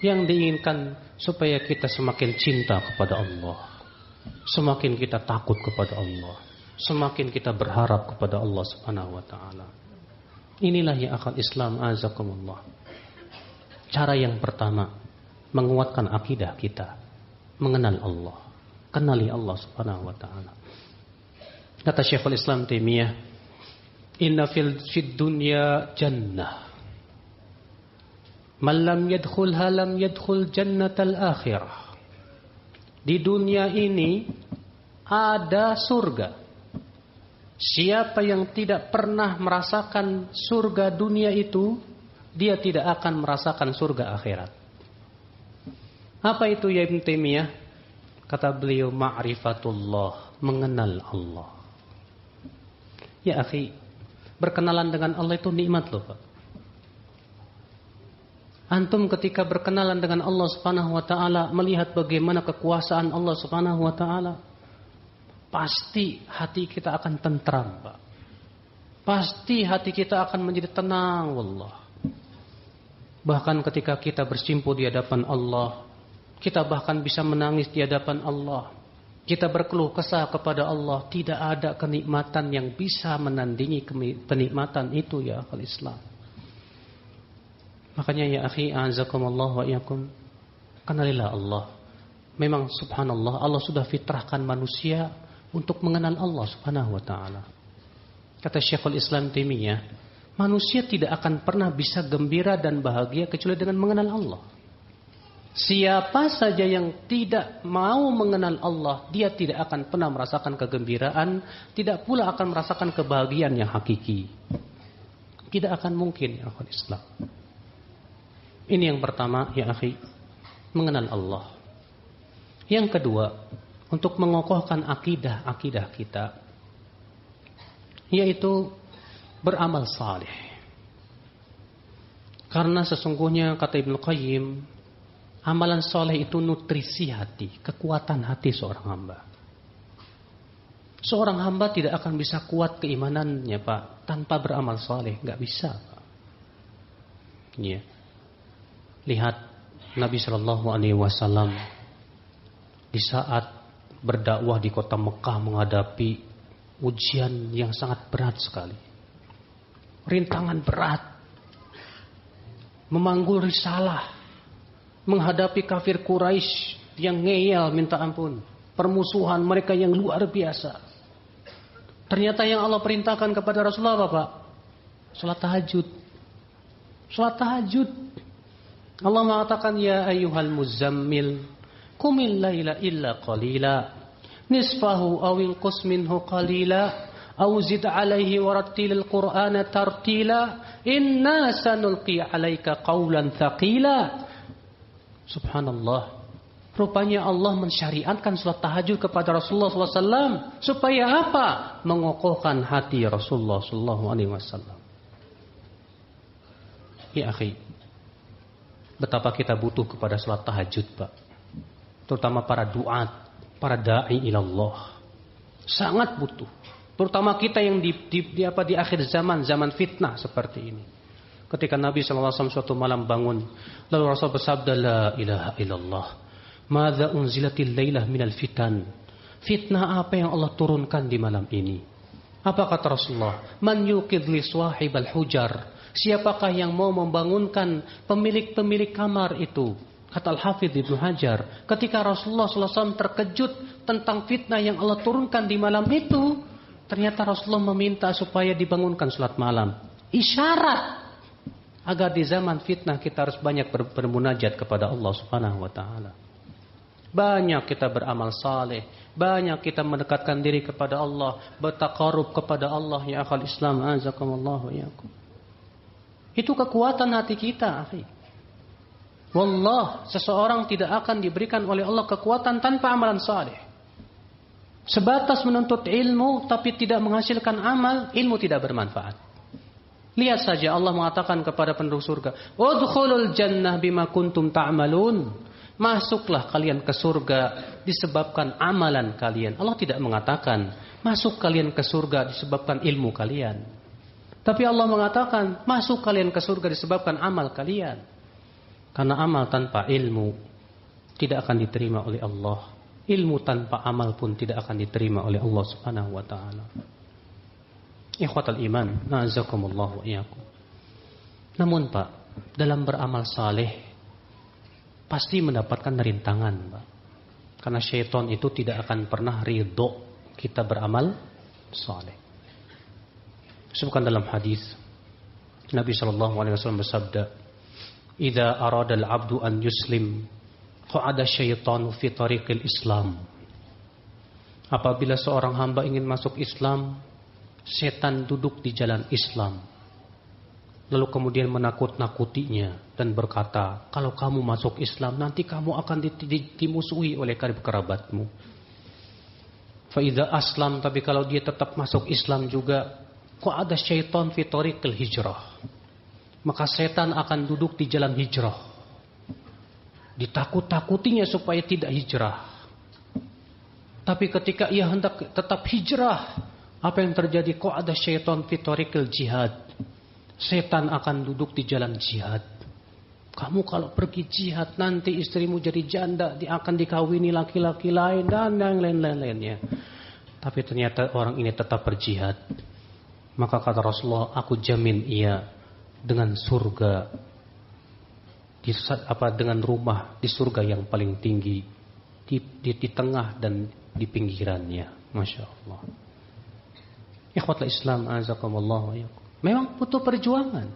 Yang diinginkan supaya kita semakin cinta kepada Allah, semakin kita takut kepada Allah, semakin kita berharap kepada Allah Subhanahu wa taala. Inilah ya akal Islam, azakumullah. Cara yang pertama, menguatkan akidah kita, mengenal Allah, kenali Allah Subhanahu wa taala. Kata Syekhul Islam Taimiyah, inna fid dunya jannah, man lam yadkhulha lam yadkhul jannatal akhirah. Di dunia ini ada surga. Siapa yang tidak pernah merasakan surga dunia itu, dia tidak akan merasakan surga akhirat. Apa itu ya Ibn Taimiyah? Kata beliau, ma'rifatullah, mengenal Allah. Ya akhi, berkenalan dengan Allah itu nikmat loh Pak. Antum ketika berkenalan dengan Allah Subhanahu wa taala, melihat bagaimana kekuasaan Allah Subhanahu wa taala, pasti hati kita akan tentram, Pak. Pasti hati kita akan menjadi tenang, wallah. Bahkan ketika kita bersimpuh di hadapan Allah, kita bahkan bisa menangis di hadapan Allah. Kita berkeluh kesah kepada Allah, tidak ada kenikmatan yang bisa menandingi kenikmatan itu ya akal Islam. Makanya ya akhi, a'azakumullah wa iyyakum, kenalilah Allah. Memang subhanallah, Allah sudah fitrahkan manusia untuk mengenal Allah Subhanahu wa taala. Kata Syekhul Islam Taimiyah, manusia tidak akan pernah bisa gembira dan bahagia kecuali dengan mengenal Allah. Siapa saja yang tidak mau mengenal Allah, dia tidak akan pernah merasakan kegembiraan, tidak pula akan merasakan kebahagiaan yang hakiki. Tidak akan mungkin ya akhwat Islam. Ini yang pertama ya akhi, mengenal Allah. Yang kedua, untuk mengokohkan akidah kita, yaitu beramal saleh. Karena sesungguhnya kata Ibnu Qayyim, amalan saleh itu nutrisi hati, kekuatan hati seorang hamba. Seorang hamba tidak akan bisa kuat keimanannya Pak tanpa beramal saleh, nggak bisa Pak. Ya. Lihat Nabi Shallallahu Alaihi Wasallam di saat berdakwah di kota Mekah menghadapi ujian yang sangat berat sekali, rintangan berat, memanggul risalah, menghadapi kafir Quraisy yang ngeyel minta ampun, permusuhan mereka yang luar biasa. Ternyata yang Allah perintahkan kepada Rasulullah apa Pak? Salat tahajud. Salat tahajud. Allah mengatakan ya ayyuhal muzammil qumil laila illa qalila nisfahu aw inqus minhu qalila Au zid 'alaihi warattilil Qur'ana tartila. Inna sanulqi 'alaika qawlan thaqila. Subhanallah. Rupanya Allah mensyariatkan salat tahajud kepada Rasulullah SAW supaya apa? Mengokohkan hati Rasulullah SAW. Ya akhi, betapa kita butuh kepada salat tahajud, Pak. Terutama para duat, para da'i ilallah. Sangat butuh. Terutama kita yang di akhir zaman fitnah seperti ini. Ketika Nabi SAW suatu malam bangun, lalu Rasul bersabda, la ilaha illallah. Madza unzilatil lailah minal fitan. Fitnah apa yang Allah turunkan di malam ini? Apa kata Rasulullah? Man yuqidh li swahibal hujar. Siapakah yang mau membangunkan pemilik kamar itu? Kata Al-Hafidz Ibnu Hajar, ketika Rasulullah SAW terkejut tentang fitnah yang Allah turunkan di malam itu, ternyata Rasulullah meminta supaya dibangunkan salat malam. Isyarat agar di zaman fitnah kita harus banyak bermunajat kepada Allah Subhanahu wa taala. Banyak kita beramal saleh, banyak kita mendekatkan diri kepada Allah, bertaqarrub kepada Allah, ya akhal Islam, azakumullah wa iyyakum. Itu kekuatan hati kita, akhi. Wallah, seseorang tidak akan diberikan oleh Allah kekuatan tanpa amalan saleh. Sebatas menuntut ilmu tapi tidak menghasilkan amal, ilmu tidak bermanfaat. Lihat saja Allah mengatakan kepada penduduk surga, "Udkhulul jannah bima kuntum ta'malun." Masuklah kalian ke surga disebabkan amalan kalian. Allah tidak mengatakan masuk kalian ke surga disebabkan ilmu kalian. Tapi Allah mengatakan masuk kalian ke surga disebabkan amal kalian. Karena amal tanpa ilmu tidak akan diterima oleh Allah. Ilmu tanpa amal pun tidak akan diterima oleh Allah Subhanahu wa taala. Ikhwatal iman, na'azakumullah wa iyyakum. Namun Pak, dalam beramal saleh pasti mendapatkan rintangan, Pak. Karena syaitan itu tidak akan pernah ridho kita beramal saleh. Disebutkan dalam hadis Nabi SAW bersabda, "Idza arada al-'abdu an yuslim, qa'ada syaitanu fi tariqil Islam." Apabila seorang hamba ingin masuk Islam, setan duduk di jalan Islam. Lalu kemudian menakut-nakutinya dan berkata, kalau kamu masuk Islam nanti kamu akan dimusuhi oleh kerabatmu. Fa idza aslam, tapi kalau dia tetap masuk Islam juga, kok ada syaitan fi tariqil hijrah. Maka setan akan duduk di jalan hijrah. Ditakut-takutinya supaya tidak hijrah. Tapi ketika ia hendak tetap hijrah, apa yang terjadi? Kok ada syaitan fi tariqil jihad. Setan akan duduk di jalan jihad. Kamu kalau pergi jihad nanti istrimu jadi janda, dia akan dikawini laki-laki lain dan yang lain-lainnya. Tapi ternyata orang ini tetap berjihad. Maka kata Rasulullah, aku jamin ia dengan surga dengan rumah di surga yang paling tinggi di tengah dan di pinggirannya. Masya Allah. Ikhwatul Islam, azakumullah wa iyyakum. Memang butuh perjuangan.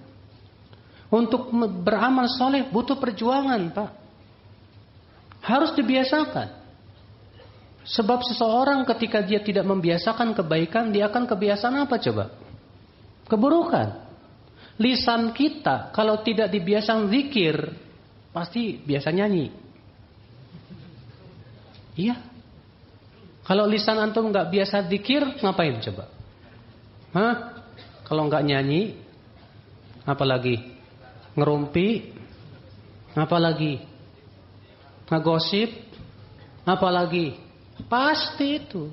Untuk beramal soleh butuh perjuangan, Pak. Harus dibiasakan. Sebab seseorang ketika dia tidak membiasakan kebaikan, dia akan kebiasaan apa coba? Keburukan. Lisan kita kalau tidak dibiasakan zikir, pasti biasa nyanyi. Iya. Kalau lisan antum nggak biasa zikir, ngapain coba? Hah? Kalau nggak nyanyi, apalagi ngerumpi, apalagi ngegosip, apalagi pasti itu.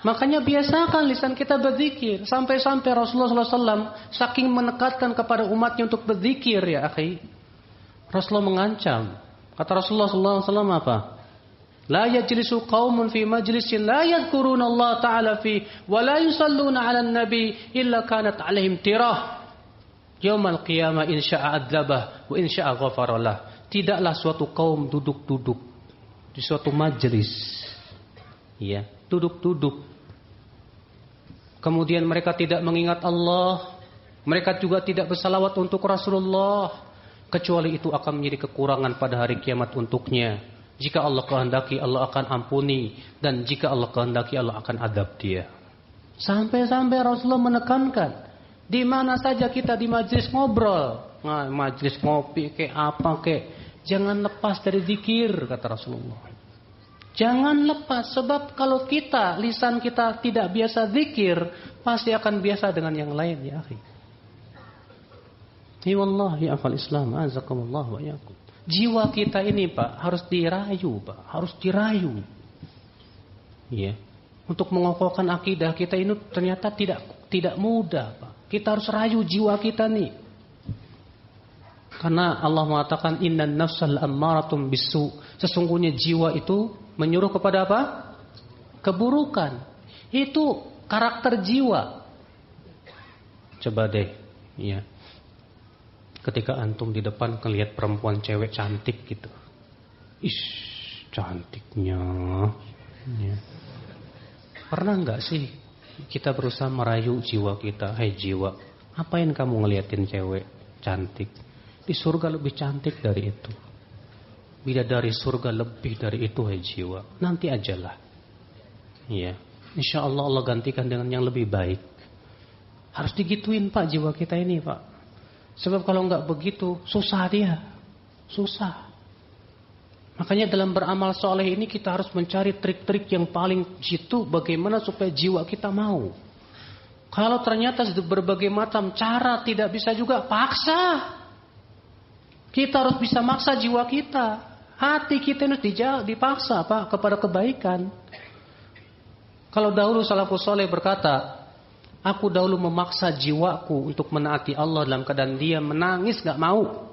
Makanya biasakan lisan kita berzikir. Sampai-sampai Rasulullah SAW saking menekatkan kepada umatnya untuk berzikir, ya akhi, Rasulullah mengancam. Kata Rasulullah SAW apa? La yajlisu qaumun fi majlisin la yadhkuruna Allah Ta'ala fi wa la yusalluna 'alan nabi illa kanat 'alaihim tirah yaumal qiyamah in syaa adzabah wa in syaa ghafaralah. Tidaklah suatu kaum duduk-duduk di suatu majelis, ya, duduk-duduk, kemudian mereka tidak mengingat Allah, mereka juga tidak bersalawat untuk Rasulullah, kecuali itu akan menjadi kekurangan pada hari kiamat untuknya. Jika Allah kehendaki, Allah akan ampuni, dan jika Allah kehendaki, Allah akan adab dia. Sampai-sampai Rasulullah menekankan, di mana saja kita di majelis ngobrol, majelis ngopi kayak apa kayak, jangan lepas dari zikir, kata Rasulullah. Jangan lepas, sebab kalau lisan kita tidak biasa zikir, pasti akan biasa dengan yang lain, ya akhi. Ya Allah, ya akhal Islam, azakumullah wa yakum. Jiwa kita ini, Pak, harus dirayu, Pak, harus dirayu. Ya. Untuk mengokohkan akidah kita ini ternyata tidak mudah, Pak. Kita harus rayu jiwa kita nih. Karena Allah mengatakan innan nafsal ammaratum bisu. Sesungguhnya jiwa itu menyuruh kepada apa? Keburukan. Itu karakter jiwa. Coba deh, ya. Ketika antum di depan ngelihat perempuan cewek cantik gitu. Cantiknya. Ya. Pernah enggak sih kita berusaha merayu jiwa kita? Hai jiwa, ngapain kamu ngeliatin cewek cantik? Di surga lebih cantik dari itu. Bidadari surga lebih dari itu, hai jiwa. Nanti ajalah. Ya, insya Allah Allah gantikan dengan yang lebih baik. Harus digituin, Pak, jiwa kita ini, Pak. Sebab kalau enggak begitu, susah dia. Susah. Makanya dalam beramal soleh ini kita harus mencari trik-trik yang paling jitu bagaimana supaya jiwa kita mau. Kalau ternyata berbagai macam cara tidak bisa juga, paksa. Kita harus bisa maksa jiwa kita. Hati kita harus dipaksa, Pak, kepada kebaikan. Kalau dahulu salafus soleh berkata, aku dahulu memaksa jiwaku untuk menaati Allah dalam keadaan dia menangis gak mau.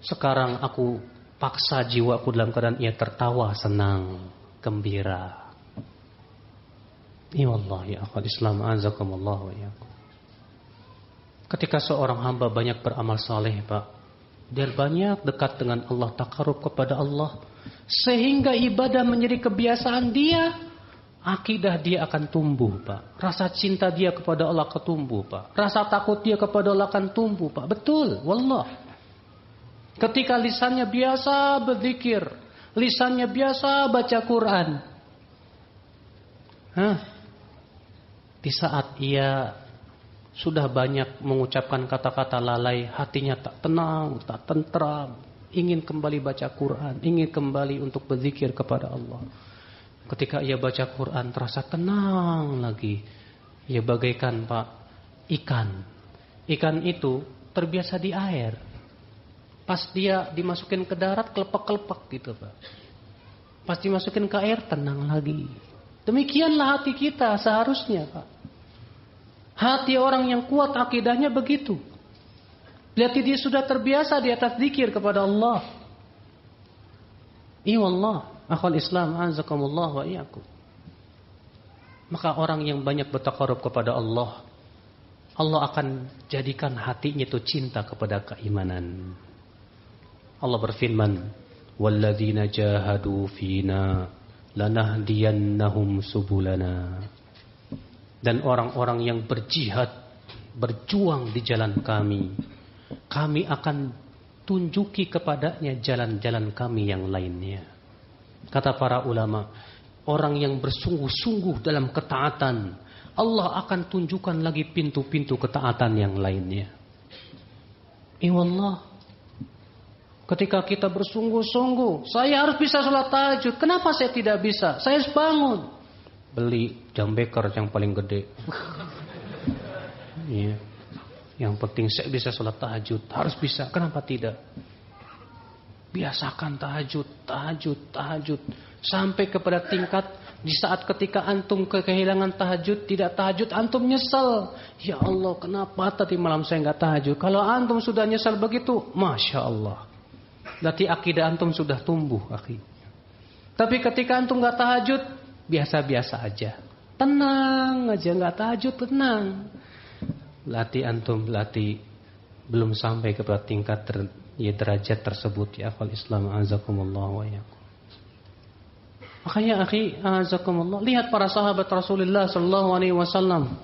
Sekarang aku paksa jiwaku dalam keadaan ia tertawa, senang, gembira. Ya Allah, ya akhwat Islam, azakumullah wa yakum. Ketika seorang hamba banyak beramal saleh, Pak, dia banyak dekat dengan Allah, takarub kepada Allah, sehingga ibadah menjadi kebiasaan dia, akidah dia akan tumbuh, Pak. Rasa cinta dia kepada Allah akan tumbuh, Pak. Rasa takut dia kepada Allah akan tumbuh, Pak. Betul, wallah. Ketika lisannya biasa berzikir, lisannya biasa baca Quran. Di saat ia sudah banyak mengucapkan kata-kata lalai, hatinya tak tenang, tak tentram, ingin kembali baca Quran, ingin kembali untuk berzikir kepada Allah. Ketika ia baca Quran terasa tenang lagi. Ia bagaikan, Pak, ikan. Ikan itu terbiasa di air. Pas dia dimasukin ke darat kelepek-kelepek gitu, Pak. Pas dimasukin ke air tenang lagi. Demikianlah hati kita seharusnya, Pak. Hati orang yang kuat akidahnya begitu. Lihat dia sudah terbiasa di atas zikir kepada Allah. Iya Allah, akhwal Islam, azakumullah wa iyyakum. Maka orang yang banyak bertaqarrub kepada Allah, Allah akan jadikan hatinya itu cinta kepada keimanan. Allah berfirman, "Walladzina jahadu fina lanahdiyannahum subulana." Dan orang-orang yang berjihad, berjuang di jalan kami, kami akan tunjuki kepadanya jalan-jalan kami yang lainnya. Kata para ulama, orang yang bersungguh-sungguh dalam ketaatan, Allah akan tunjukkan lagi pintu-pintu ketaatan yang lainnya. Wallah, ketika kita bersungguh-sungguh, saya harus bisa sholat tahajud. Kenapa saya tidak bisa? Saya harus bangun. Beli jam beker yang paling gede. Iya. Yang penting saya bisa sholat tahajud. Harus bisa. Kenapa tidak? Biasakan tahajud. Sampai kepada tingkat di saat ketika antum kehilangan tahajud, tidak tahajud, antum nyesel. Ya Allah, kenapa tadi malam saya nggak tahajud? Kalau antum sudah nyesel begitu, Masya Allah. Berarti akidah antum sudah tumbuh, akhi. Tapi ketika antum nggak tahajud, biasa-biasa aja. Tenang aja, nggak tahajud, tenang. Antum belum sampai kepada tingkat derajat tersebut, ya akhwal Islam, azakumullah wa yakum. Makanya akhi, azakumullah, lihat para sahabat Rasulullah sallallahu alaihi wasallam.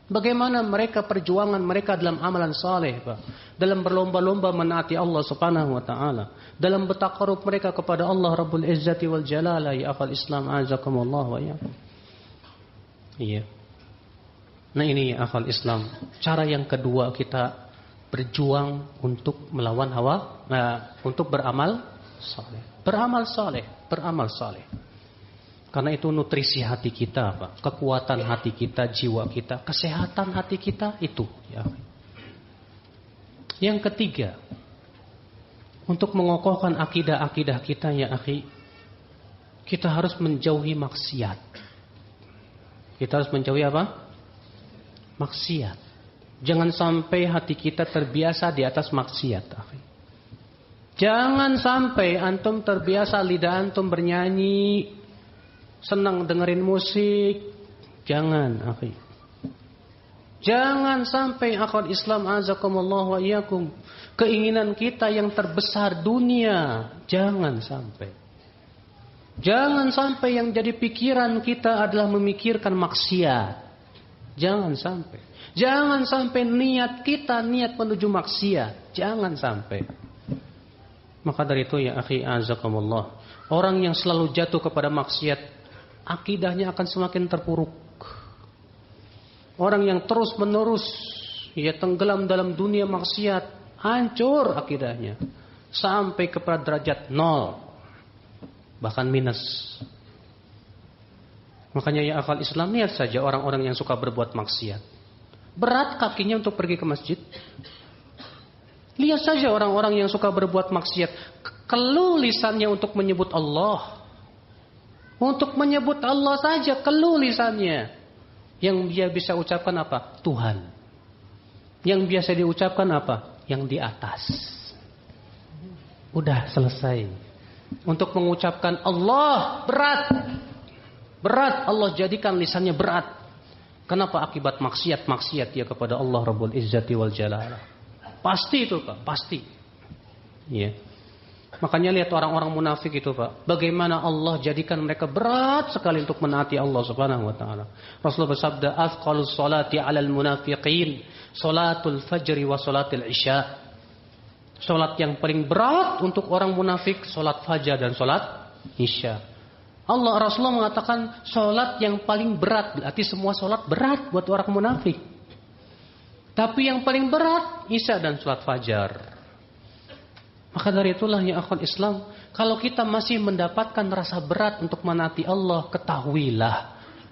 Bagaimana mereka perjuangan mereka dalam amalan saleh, Pak. Dalam berlomba-lomba menaati Allah Subhanahu wa taala, dalam bertaqarrub mereka kepada Allah Rabbul Izzati wal Jalala, ya akhwal Islam, azakumullah wa yakum. Iya. Nah ini akal Islam. Cara yang kedua kita berjuang untuk melawan hawa, untuk beramal saleh. Beramal saleh, beramal saleh. Karena itu nutrisi hati kita, Pak. Kekuatan hati kita, jiwa kita, kesehatan hati kita itu. Ya. Yang ketiga, untuk mengokohkan akidah-akidah kita, ya akhi, kita harus menjauhi maksiat. Kita harus menjauhi apa? Maksiat. Jangan sampai hati kita terbiasa di atas maksiat, akhi. Jangan sampai antum terbiasa lidah antum bernyanyi, senang dengerin musik. Jangan, akhi. Jangan sampai akal Islam azakumullah wa iyyakum, keinginan kita yang terbesar dunia, jangan sampai. Jangan sampai yang jadi pikiran kita adalah memikirkan maksiat. Jangan sampai. Jangan sampai niat kita niat menuju maksiat. Jangan sampai. Maka dari itu ya akhi azakumullah, orang yang selalu jatuh kepada maksiat, akidahnya akan semakin terpuruk. Orang yang terus menerus ya tenggelam dalam dunia maksiat, hancur akidahnya sampai kepada derajat 0, bahkan minus. Makanya ya akal Islam, lihat saja orang-orang yang suka berbuat maksiat, berat kakinya untuk pergi ke masjid. Lihat saja orang-orang yang suka berbuat maksiat, keluh lisannya untuk menyebut Allah. Untuk menyebut Allah saja keluh lisannya. Yang dia bisa ucapkan apa? Tuhan. Yang biasa diucapkan apa? Yang di atas. Udah selesai. Untuk mengucapkan Allah berat. Berat, Allah jadikan lisannya berat. Kenapa? Akibat maksiat dia kepada Allah Rabbul Izzati wal Jalalah. Pasti itu Pak, pasti. Iya. Makanya lihat orang-orang munafik itu Pak, bagaimana Allah jadikan mereka berat sekali untuk menaati Allah Subhanahu wa taala. Rasulullah bersabda, "Athqalus sholati 'alal munafiqin sholatul fajri wa sholatul isya." Salat yang paling berat untuk orang munafik salat fajar dan salat isya. Rasulullah mengatakan salat yang paling berat, berarti semua salat berat buat orang munafik. Tapi yang paling berat isya dan salat fajar. Maka dari itulah ya akhwat Islam, kalau kita masih mendapatkan rasa berat untuk menaati Allah, ketahuilah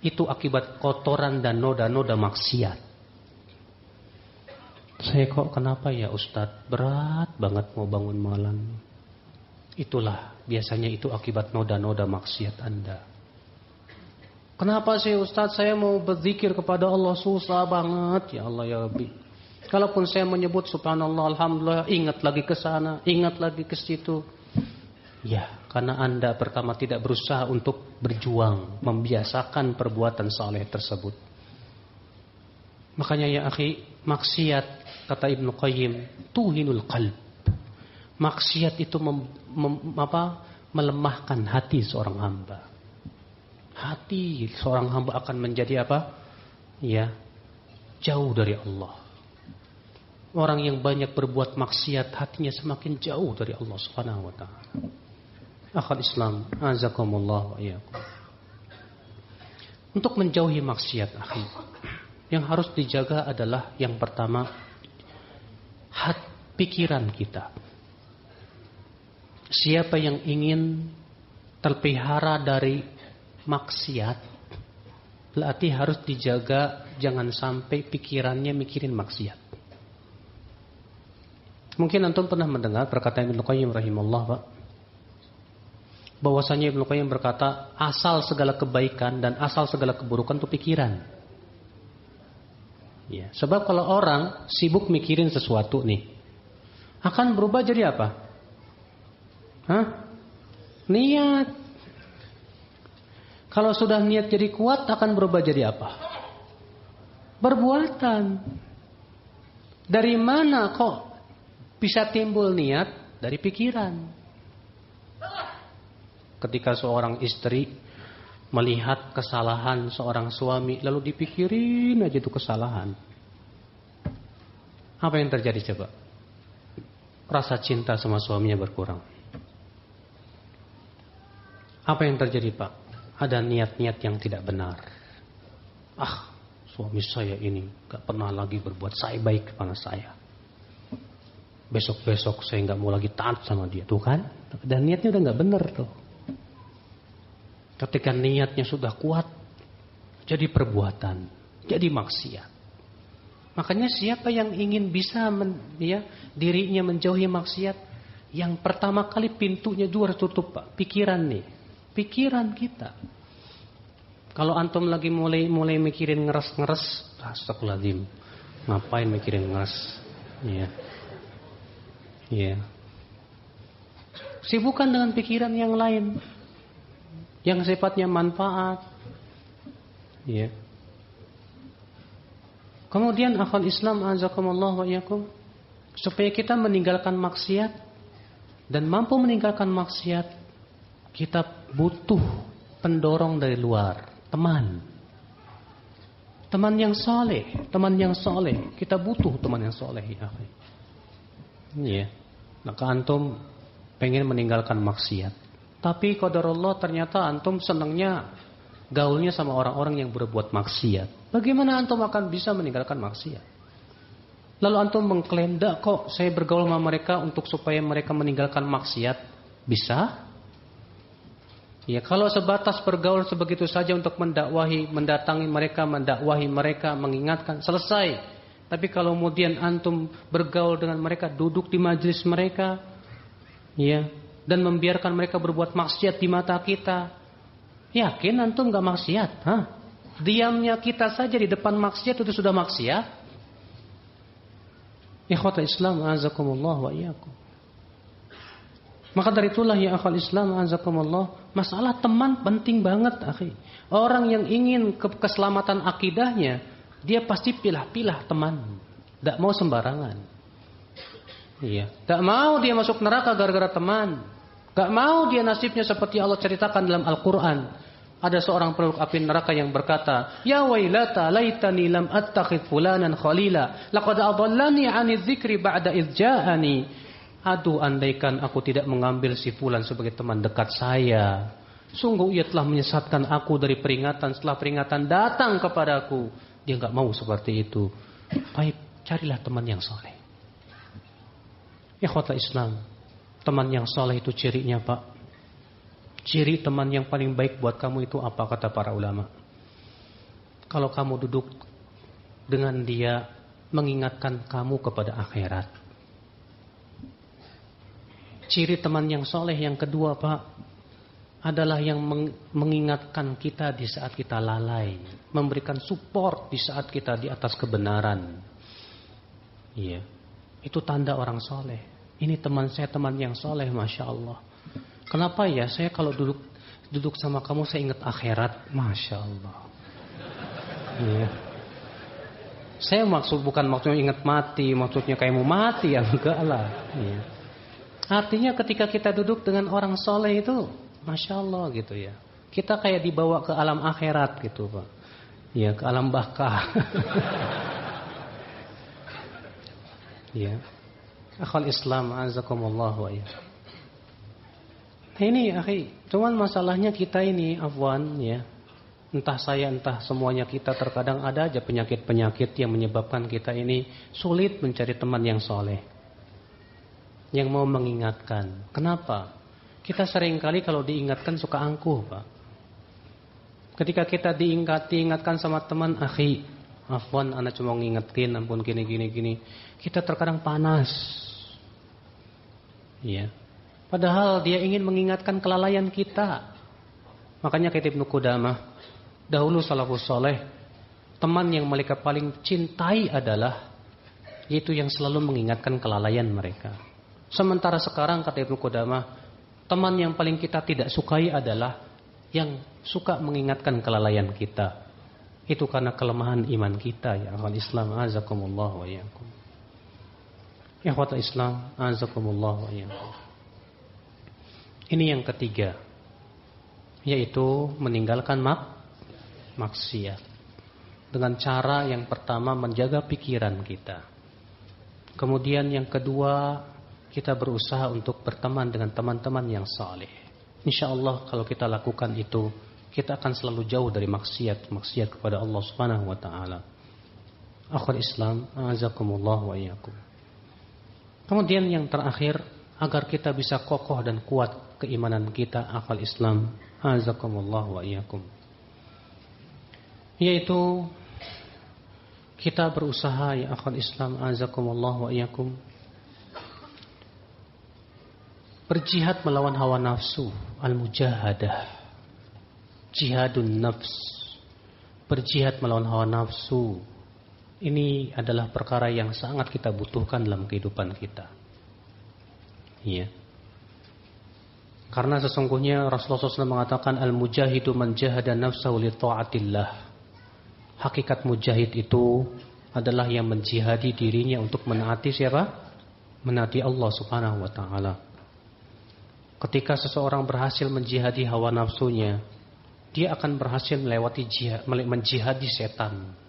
itu akibat kotoran dan noda-noda maksiat. Saya kok kenapa ya Ustadz, berat banget mau bangun malam. Itulah biasanya itu akibat noda-noda maksiat Anda. Kenapa sih Ustadz saya mau berzikir kepada Allah susah banget, ya Allah ya Rabbi. Kalaupun saya menyebut subhanallah, alhamdulillah, ingat lagi ke sana, ingat lagi ke situ. Ya, karena Anda pertama tidak berusaha untuk berjuang, membiasakan perbuatan saleh tersebut. Makanya ya akhi, maksiat, kata Ibnu Qayyim, tuhinul qalb. Maksiat itu melemahkan hati seorang hamba. Hati seorang hamba akan menjadi apa? Ya, jauh dari Allah. Orang yang banyak berbuat maksiat, hatinya semakin jauh dari Allah Subhanahu wa taala. Akhal Islam, azakumullah wa iyyakum. Untuk menjauhi maksiat, akhi, yang harus dijaga adalah yang pertama, pikiran kita. Siapa yang ingin terpelihara dari maksiat, berarti harus dijaga jangan sampai pikirannya mikirin maksiat. Mungkin antum pernah mendengar perkataan Ibnu Qayyim rahimahullah, Pak. Bahwasanya Ibnu Qayyim berkata, asal segala kebaikan dan asal segala keburukan itu pikiran. Ya, sebab kalau orang sibuk mikirin sesuatu nih, akan berubah jadi apa? Niat. Kalau sudah niat jadi kuat, akan berubah jadi apa? Perbuatan. Dari mana kok bisa timbul niat? Dari pikiran. Ketika seorang istri melihat kesalahan seorang suami, lalu dipikirin aja itu kesalahan, apa yang terjadi coba? Rasa cinta sama suaminya berkurang. Apa yang terjadi Pak? Ada niat-niat yang tidak benar. suami saya ini gak pernah lagi berbuat baik kepada saya. Besok-besok saya gak mau lagi taat sama dia. Tuh kan? Dan niatnya udah gak bener tuh. Ketika niatnya sudah kuat, jadi perbuatan, jadi maksiat. Makanya siapa yang ingin bisa dirinya menjauhi maksiat, yang pertama kali pintunya juga harus tutup, Pak. Pikiran nih. Pikiran kita. Kalau antum lagi mulai mikirin ngeres-ngeres, astagfirullahaladzim. Ngapain mikirin ngeres? Iya. Sibukkan dengan pikiran yang lain. Yang sifatnya manfaat. Iya. Kemudian akhwal Islam azakumullah wa iyyakum, supaya kita meninggalkan maksiat dan mampu meninggalkan maksiat, kita butuh pendorong dari luar, teman yang soleh. Kita butuh teman yang soleh, ya. Iya. Maka antum pengen meninggalkan maksiat, tapi qadarullah ternyata antum senangnya gaulnya sama orang-orang yang berbuat maksiat. Bagaimana antum akan bisa meninggalkan maksiat? Lalu antum mengklaim, "Dak kok saya bergaul sama mereka untuk supaya mereka meninggalkan maksiat." Bisa? Ya, kalau sebatas bergaul sebegitu saja untuk mendatangi mereka, mengingatkan, selesai. Tapi kalau kemudian antum bergaul dengan mereka, duduk di majelis mereka, ya, dan membiarkan mereka berbuat maksiat di mata kita, yakin antum gak maksiat? Diamnya kita saja di depan maksiat itu sudah maksiat. Ikhwatul Islam azakumullah wa iyyakum. Maka dari itulah ya akhwal Islam azakumullah, masalah teman penting banget, akhi. Orang yang ingin keselamatan akidahnya, dia pasti pilah-pilah teman. Tidak mau sembarangan. Iya. Tidak mau dia masuk neraka gara-gara teman. Tidak mau dia nasibnya seperti Allah ceritakan dalam Al-Quran. Ada seorang penduduk api neraka yang berkata, "Ya wailata laitani lam attakhidh fulanan khalila, laqad adallani 'ani dzikri ba'da idz ja'ani." Aduh, andaikan aku tidak mengambil si fulan sebagai teman dekat saya. Sungguh ia telah menyesatkan aku dari peringatan setelah peringatan datang kepadaku. Dia enggak mau seperti itu. Baik, carilah teman yang soleh. Ikhwatul Islam, teman yang soleh itu cirinya, Pak. Ciri teman yang paling baik buat kamu itu apa, kata para ulama? Kalau kamu duduk dengan dia, mengingatkan kamu kepada akhirat. Ciri teman yang soleh yang kedua, Pak, adalah yang mengingatkan kita di saat kita lalai, memberikan support di saat kita di atas kebenaran. Iya, itu tanda orang soleh. Ini teman saya, teman yang soleh, masya Allah. Kenapa ya? Saya kalau duduk sama kamu saya ingat akhirat, masya Allah. Iya. Saya bukan maksudnya ingat mati, maksudnya kayak mau mati ya, enggak lah. Iya. Artinya ketika kita duduk dengan orang soleh itu, masya Allah gitu ya. Kita kayak dibawa ke alam akhirat gitu, Pak. Ya, ke alam baka. Ya. Akhwal Islam azakumullah wa iyyakum. Nah ini, akhi, cuman masalahnya kita ini, afwan ya. Entah saya, entah semuanya kita, terkadang ada aja penyakit-penyakit yang menyebabkan kita ini sulit mencari teman yang soleh, yang mau mengingatkan. Kenapa? Kita seringkali kalau diingatkan suka angkuh, Pak. Ketika kita diingatkan sama teman, akhi, afwan, ana cuma ngingetin, ampun gini. Kita terkadang panas. Iya. Padahal dia ingin mengingatkan kelalaian kita. Makanya kata Ibnu Qudamah, dahulu salafus saleh, teman yang mereka paling cintai adalah yaitu yang selalu mengingatkan kelalaian mereka. Sementara sekarang kata Ibnu Qudamah, teman yang paling kita tidak sukai adalah yang suka mengingatkan kelalaian kita. Itu karena kelemahan iman kita, ya akhwal Islam azakumullah wa iyyakum. Ikhwatul Islam azakumullah wa iyyakum. Ini yang ketiga, yaitu meninggalkan maksiat. Dengan cara yang pertama menjaga pikiran kita. Kemudian yang kedua, kita berusaha untuk berteman dengan teman-teman yang saleh. InsyaAllah kalau kita lakukan itu, kita akan selalu jauh dari maksiat kepada Allah Subhanahu wa taala. Akhwal Islam, azakumullah wa iyyakum. Kemudian yang terakhir, agar kita bisa kokoh dan kuat keimanan kita, akhwal Islam, azakumullah wa iyyakum, yaitu kita berusaha, ya akhwal Islam, azakumullah wa iyyakum, berjihad melawan hawa nafsu, al-mujahadah, jihadun nafs, berjihad melawan hawa nafsu. Ini adalah perkara yang sangat kita butuhkan dalam kehidupan kita. Iya. Karena sesungguhnya Rasulullah SAW mengatakan al-mujahidu man jahada nafsahu li ta'atillah. Hakikat mujahid itu adalah yang menjihadi dirinya untuk menaati siapa? Menaati Allah Subhanahu wa taala. Ketika seseorang berhasil menjihadi hawa nafsunya, dia akan berhasil melewati menjihadi setan.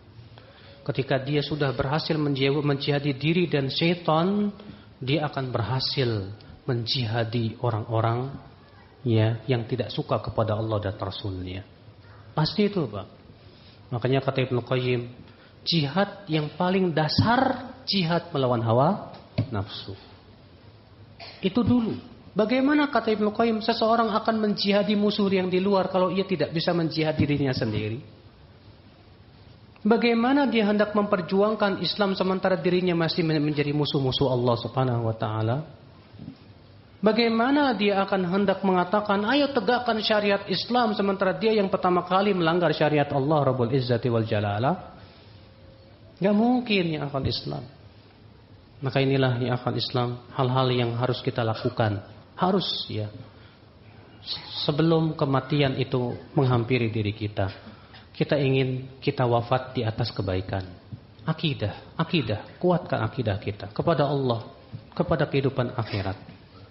Ketika dia sudah berhasil menjihadi diri dan setan, dia akan berhasil menjihadi orang-orang ya yang tidak suka kepada Allah dan Rasulnya. Pasti itu, Pak. Makanya kata Ibnu Qayyim, jihad yang paling dasar jihad melawan hawa nafsu. Itu dulu. Bagaimana kata Ibnu Qayyim seseorang akan menjihadi musuh yang di luar kalau ia tidak bisa menjihadi dirinya sendiri? Bagaimana dia hendak memperjuangkan Islam sementara dirinya masih menjadi musuh-musuh Allah Subhanahu wa taala? Bagaimana dia akan hendak mengatakan, ayo tegakkan syariat Islam sementara dia yang pertama kali melanggar syariat Allah Rabbul Izzati wal Jalalah? Gak mungkin, ya akhwal Islam. Maka inilah, ya akhwal Islam, hal-hal yang harus kita lakukan. Harus, ya. Sebelum kematian itu menghampiri diri kita. Kita ingin kita wafat di atas kebaikan. Akidah, kuatkan akidah kita kepada Allah, kepada kehidupan akhirat,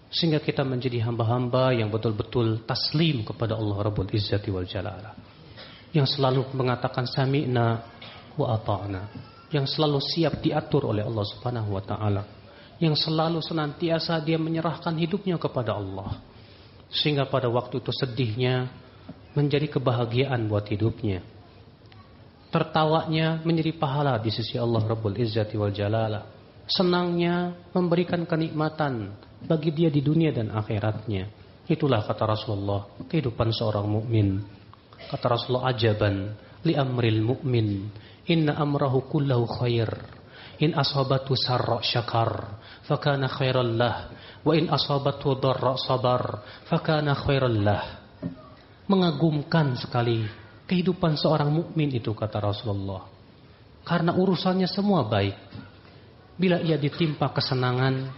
sehingga kita menjadi hamba-hamba yang betul-betul taslim kepada Allah Rabbul Izzati wal Jalalah, yang selalu mengatakan sami'na wa ata'na, yang selalu siap diatur oleh Allah Subhanahu wa taala, yang selalu senantiasa dia menyerahkan hidupnya kepada Allah, sehingga pada waktu itu sedihnya menjadi kebahagiaan buat hidupnya, tertawanya menjadi pahala di sisi Allah Rabbul Izzati wal Jalalah, senangnya memberikan kenikmatan bagi dia di dunia dan akhiratnya. Itulah kata Rasulullah kehidupan seorang mukmin. Kata Rasulullah, ajaban li amril mu'min, inna amrahu kullahu khair, in asabatu sarra syakar fakana khairan lah, wa in asabatu dharra sabar fakana khairan lah. Mengagumkan sekali kehidupan seorang mukmin itu, kata Rasulullah, karena urusannya semua baik. Bila ia ditimpa kesenangan,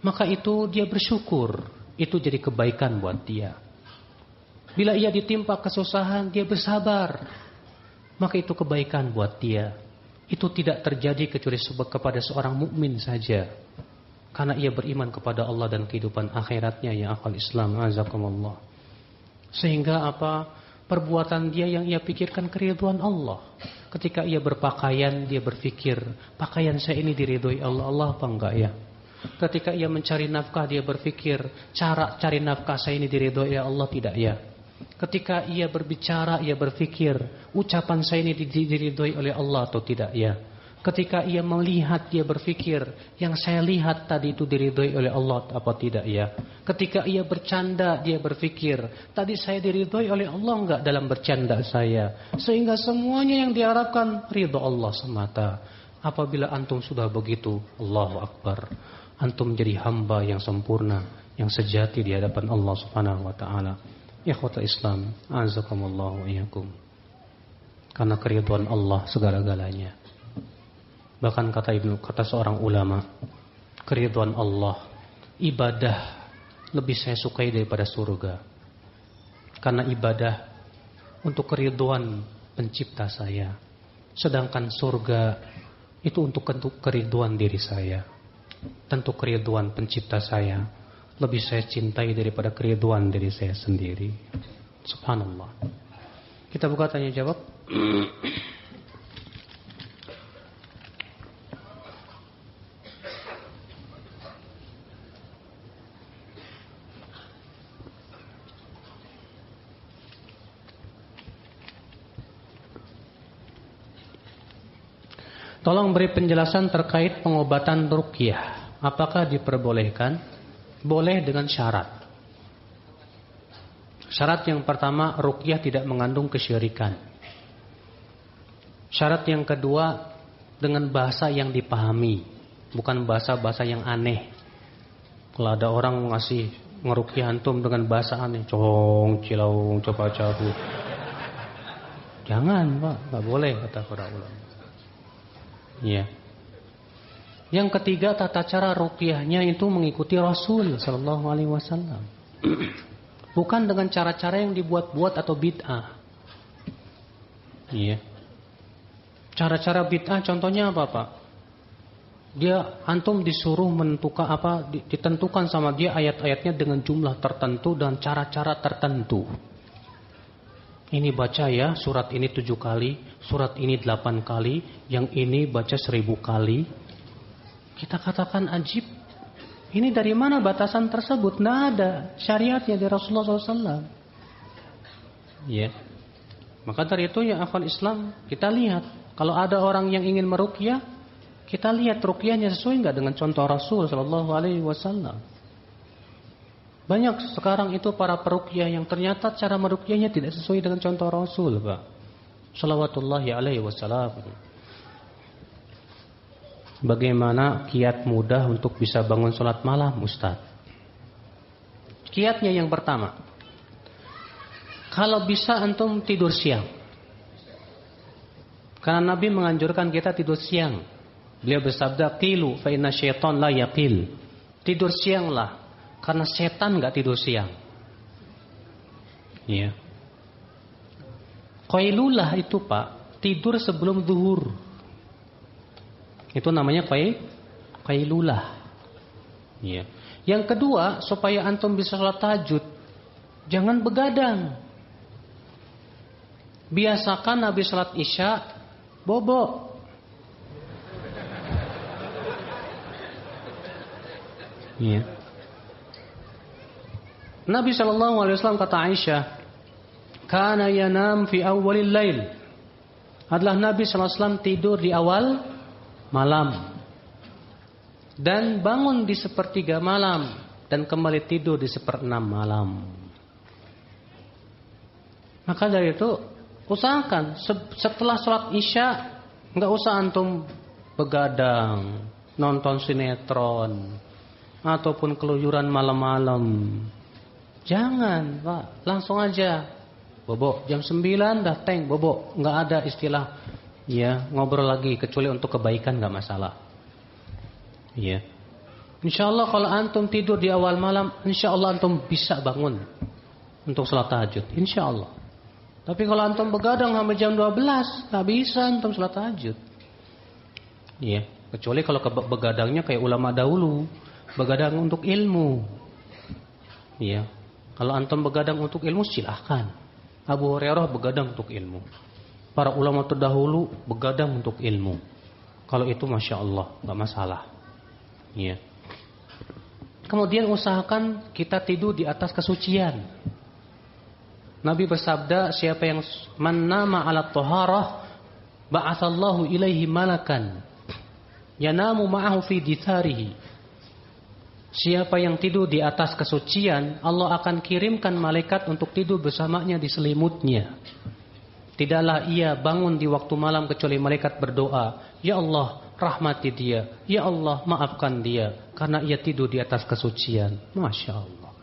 maka itu dia bersyukur, itu jadi kebaikan buat dia. Bila ia ditimpa kesusahan, dia bersabar, maka itu kebaikan buat dia. Itu tidak terjadi kecuali kepada seorang mukmin saja, karena ia beriman kepada Allah dan kehidupan akhiratnya, ya akhwal Islam, azakumullah. Sehingga apa? Perbuatan dia yang ia pikirkan keridhaan Allah. Ketika ia berpakaian, dia berpikir, pakaian saya ini diridhoi Allah apa enggak ya? Ketika ia mencari nafkah, dia berpikir, cara cari nafkah saya ini diridhoi Allah tidak ya? Ketika ia berbicara, ia berpikir, ucapan saya ini diridhoi oleh Allah atau tidak ya? Ketika ia melihat, dia berpikir, yang saya lihat tadi itu diridhoi oleh Allah apa tidak ya? Ketika ia bercanda, dia berpikir, tadi saya diridhoi oleh Allah enggak dalam bercanda saya? Sehingga semuanya yang diharapkan ridha Allah semata. Apabila antum sudah begitu, Allahu Akbar, antum menjadi hamba yang sempurna, yang sejati di hadapan Allah Subhanahu wa taala. Ikhwatul Islam, azakumullah wa iyyakum. Karena keridhaan Allah segala-galanya. Bahkan kata seorang ulama, keridhaan Allah, ibadah lebih saya sukai daripada surga. Karena ibadah untuk keridhaan pencipta saya, sedangkan surga itu untuk keridhaan diri saya. Tentu keridhaan pencipta saya lebih saya cintai daripada keridhaan diri saya sendiri. Subhanallah. Kita buka tanya jawab. Tolong beri penjelasan terkait pengobatan ruqyah. Apakah diperbolehkan? Boleh dengan syarat. Syarat yang pertama, ruqyah tidak mengandung kesyirikan. Syarat yang kedua, dengan bahasa yang dipahami, bukan bahasa-bahasa yang aneh. Kalau ada orang ngasih ngeruqyah antum dengan bahasa aneh, cong, cilaung, coba cabu, jangan Pak, nggak boleh kata para ulama. Ya. Yang ketiga, tata cara ruqyahnya itu mengikuti Rasul sallallahu alaihi wasallam. Bukan dengan cara-cara yang dibuat-buat atau bid'ah. Iya. Cara-cara bid'ah contohnya apa, Pak? Dia antum disuruh menentukan apa, ditentukan sama dia ayat-ayatnya dengan jumlah tertentu dan cara-cara tertentu. Ini baca ya, surat ini 7 kali, surat ini 8 kali, yang ini baca 1000 kali. Kita katakan ajib. Ini dari mana batasan tersebut? Tidak ada syariatnya dari Rasulullah SAW. Ya. Maka dari itu ya akhwal Islam, kita lihat. Kalau ada orang yang ingin meruqyah, kita lihat ruqyahnya sesuai enggak dengan contoh Rasul SAW. Banyak sekarang itu para peruqyah yang ternyata cara meruqyahnya tidak sesuai dengan contoh Rasul, Pak. Shalawatullahi alaihi wasallam. Bagaimana kiat mudah untuk bisa bangun sholat malam, Ustaz? Kiatnya yang pertama, kalau bisa antum tidur siang. Karena Nabi menganjurkan kita tidur siang. Beliau bersabda, qilu fa inna syaitan la yaqil. Tidur sianglah, karena setan enggak tidur siang. Iya. Qailulah itu, Pak, tidur sebelum zuhur. Itu namanya qailulah. Iya. Yang kedua, supaya antum bisa sholat tahajud, jangan begadang. Biasakan habis sholat isya bobo. Iya. Nabi SAW kata Aisyah, kana yanam fi awwalil lail. Adalah Nabi SAW tidur di awal malam dan bangun di sepertiga malam dan kembali tidur di 1/6 malam. Maka dari itu usahakan setelah sholat isya nggak usah antum begadang, nonton sinetron ataupun keluyuran malam-malam. Jangan, Pak, langsung aja bobo jam 9 dah teng bobo, nggak ada istilah ya ngobrol lagi kecuali untuk kebaikan, nggak masalah. Ya, insyaallah kalau antum tidur di awal malam, insyaallah antum bisa bangun untuk sholat tahajud, insyaallah. Tapi kalau antum begadang sampai jam 12, nggak bisa antum sholat tahajud. Ya, kecuali kalau begadangnya kayak ulama dahulu, begadang untuk ilmu. Ya. Kalau antum begadang untuk ilmu silahkan. Abu Hurairah begadang untuk ilmu. Para ulama terdahulu begadang untuk ilmu. Kalau itu masya Allah nggak masalah. Ya. Kemudian usahakan kita tidur di atas kesucian. Nabi bersabda, siapa yang nama ala taharah, ba'atsallahu ilaihi malakan yanamu ma'ahu fi ditharihi. Siapa yang tidur di atas kesucian, Allah akan kirimkan malaikat untuk tidur bersamanya di selimutnya. Tidaklah ia bangun di waktu malam kecuali malaikat berdoa, ya Allah rahmati dia, ya Allah maafkan dia, karena ia tidur di atas kesucian. Masya Allah.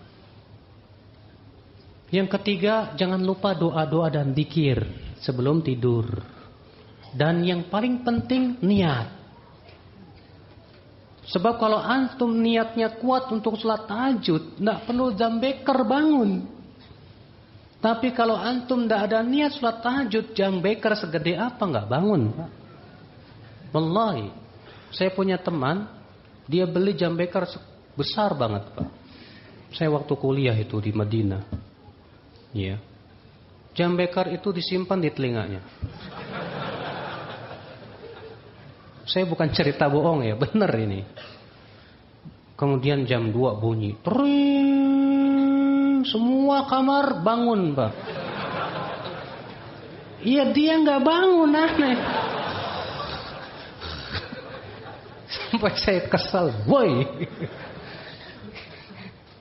Yang ketiga, jangan lupa doa-doa dan dzikir sebelum tidur. Dan yang paling penting, niat. Sebab kalau antum niatnya kuat untuk sholat tahajud, tidak perlu jam beker bangun. Tapi kalau antum tidak ada niat sholat tahajud, jam beker segede apa nggak bangun, Pak. Wallahi, saya punya teman, dia beli jam beker besar banget, Pak. Saya waktu kuliah itu di Madinah. Ya. Jam beker itu disimpan di telinganya. Saya bukan cerita bohong ya, benar ini. Kemudian jam 2 bunyi, tring, semua kamar bangun, Pak. Iya, dia nggak bangun, aneh. Sampai saya kesal, woi.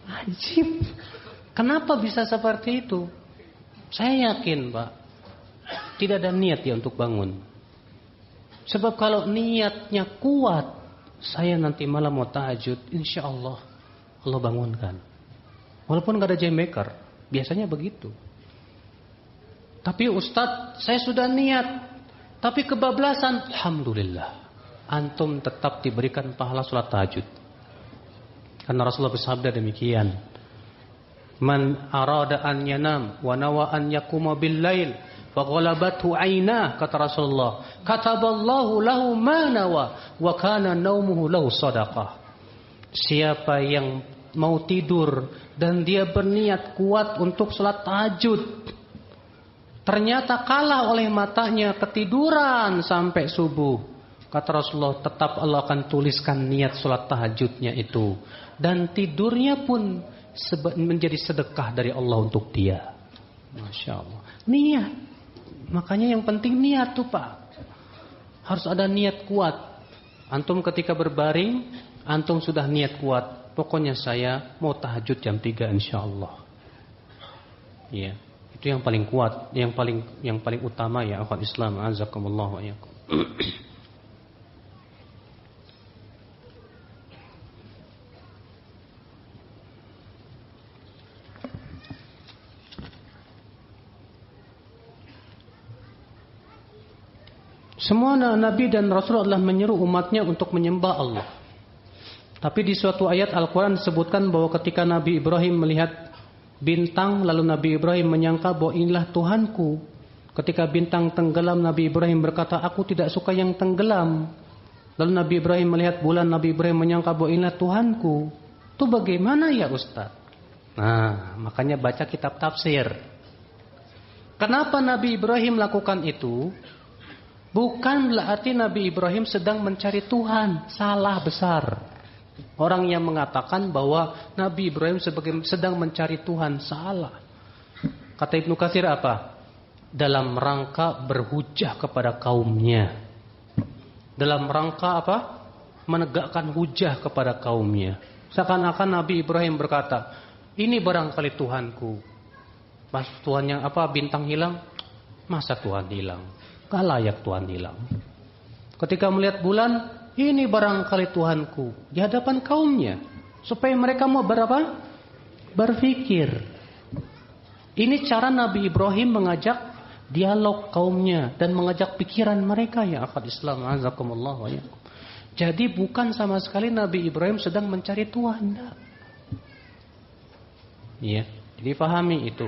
Ajib. Kenapa bisa seperti itu? Saya yakin, Pak, tidak ada niat ya untuk bangun. Sebab kalau niatnya kuat, saya nanti malam mau tahajud, insya Allah bangunkan. Walaupun gak ada jam maker, biasanya begitu. Tapi Ustadz, saya sudah niat, tapi kebablasan. Alhamdulillah, antum tetap diberikan pahala sholat tahajud. Karena Rasulullah bersabda demikian. Man arada an yanam wa nawa an yakuma bil lail fa ghalabathu aynah, kata Rasulullah, kataballahu lahu ma nawa wa kana naumuhu lahu sadaqah. Siapa yang mau tidur dan dia berniat kuat untuk salat tahajud, ternyata kalah oleh matanya, ketiduran sampai subuh, kata Rasulullah, tetap Allah akan tuliskan niat salat tahajudnya itu, dan tidurnya pun menjadi sedekah dari Allah untuk dia. Masya Allah. Niat. Makanya yang penting niat tuh, Pak. Harus ada niat kuat. Antum ketika berbaring, antum sudah niat kuat. Pokoknya saya mau tahajud jam 3 insya Allah. Ya, itu yang paling kuat, yang paling utama ya akhwat Islam. Azakumullah wa iyyakum. Semua Nabi dan Rasul adalah menyeru umatnya untuk menyembah Allah. Tapi di suatu ayat Al-Quran disebutkan bahwa ketika Nabi Ibrahim melihat bintang, lalu Nabi Ibrahim menyangka bahwa inilah Tuhanku. Ketika bintang tenggelam, Nabi Ibrahim berkata, aku tidak suka yang tenggelam. Lalu Nabi Ibrahim melihat bulan, Nabi Ibrahim menyangka bahwa inilah Tuhanku. Itu bagaimana ya Ustaz? Nah, makanya baca kitab tafsir. Kenapa Nabi Ibrahim lakukan itu? Bukan berarti Nabi Ibrahim sedang mencari Tuhan. Salah besar. Orang yang mengatakan bahwa Nabi Ibrahim sedang mencari Tuhan, salah. Kata Ibnu Katsir apa? Dalam rangka berhujah kepada kaumnya. Dalam rangka apa? Menegakkan hujah kepada kaumnya. Seakan-akan Nabi Ibrahim berkata, ini barangkali Tuhanku. Pas Tuhannya apa? Bintang hilang? Masa Tuhan hilang? Gak layak Tuhan hilang. Ketika melihat bulan, ini barangkali Tuhanku, di hadapan kaumnya, supaya mereka mau berapa? Berpikir. Ini cara Nabi Ibrahim mengajak dialog kaumnya dan mengajak pikiran mereka ya akhwat Islam. Azakumullah wa iyyakum. Jadi bukan sama sekali Nabi Ibrahim sedang mencari Tuhan. Enggak. Ya, jadi pahami itu.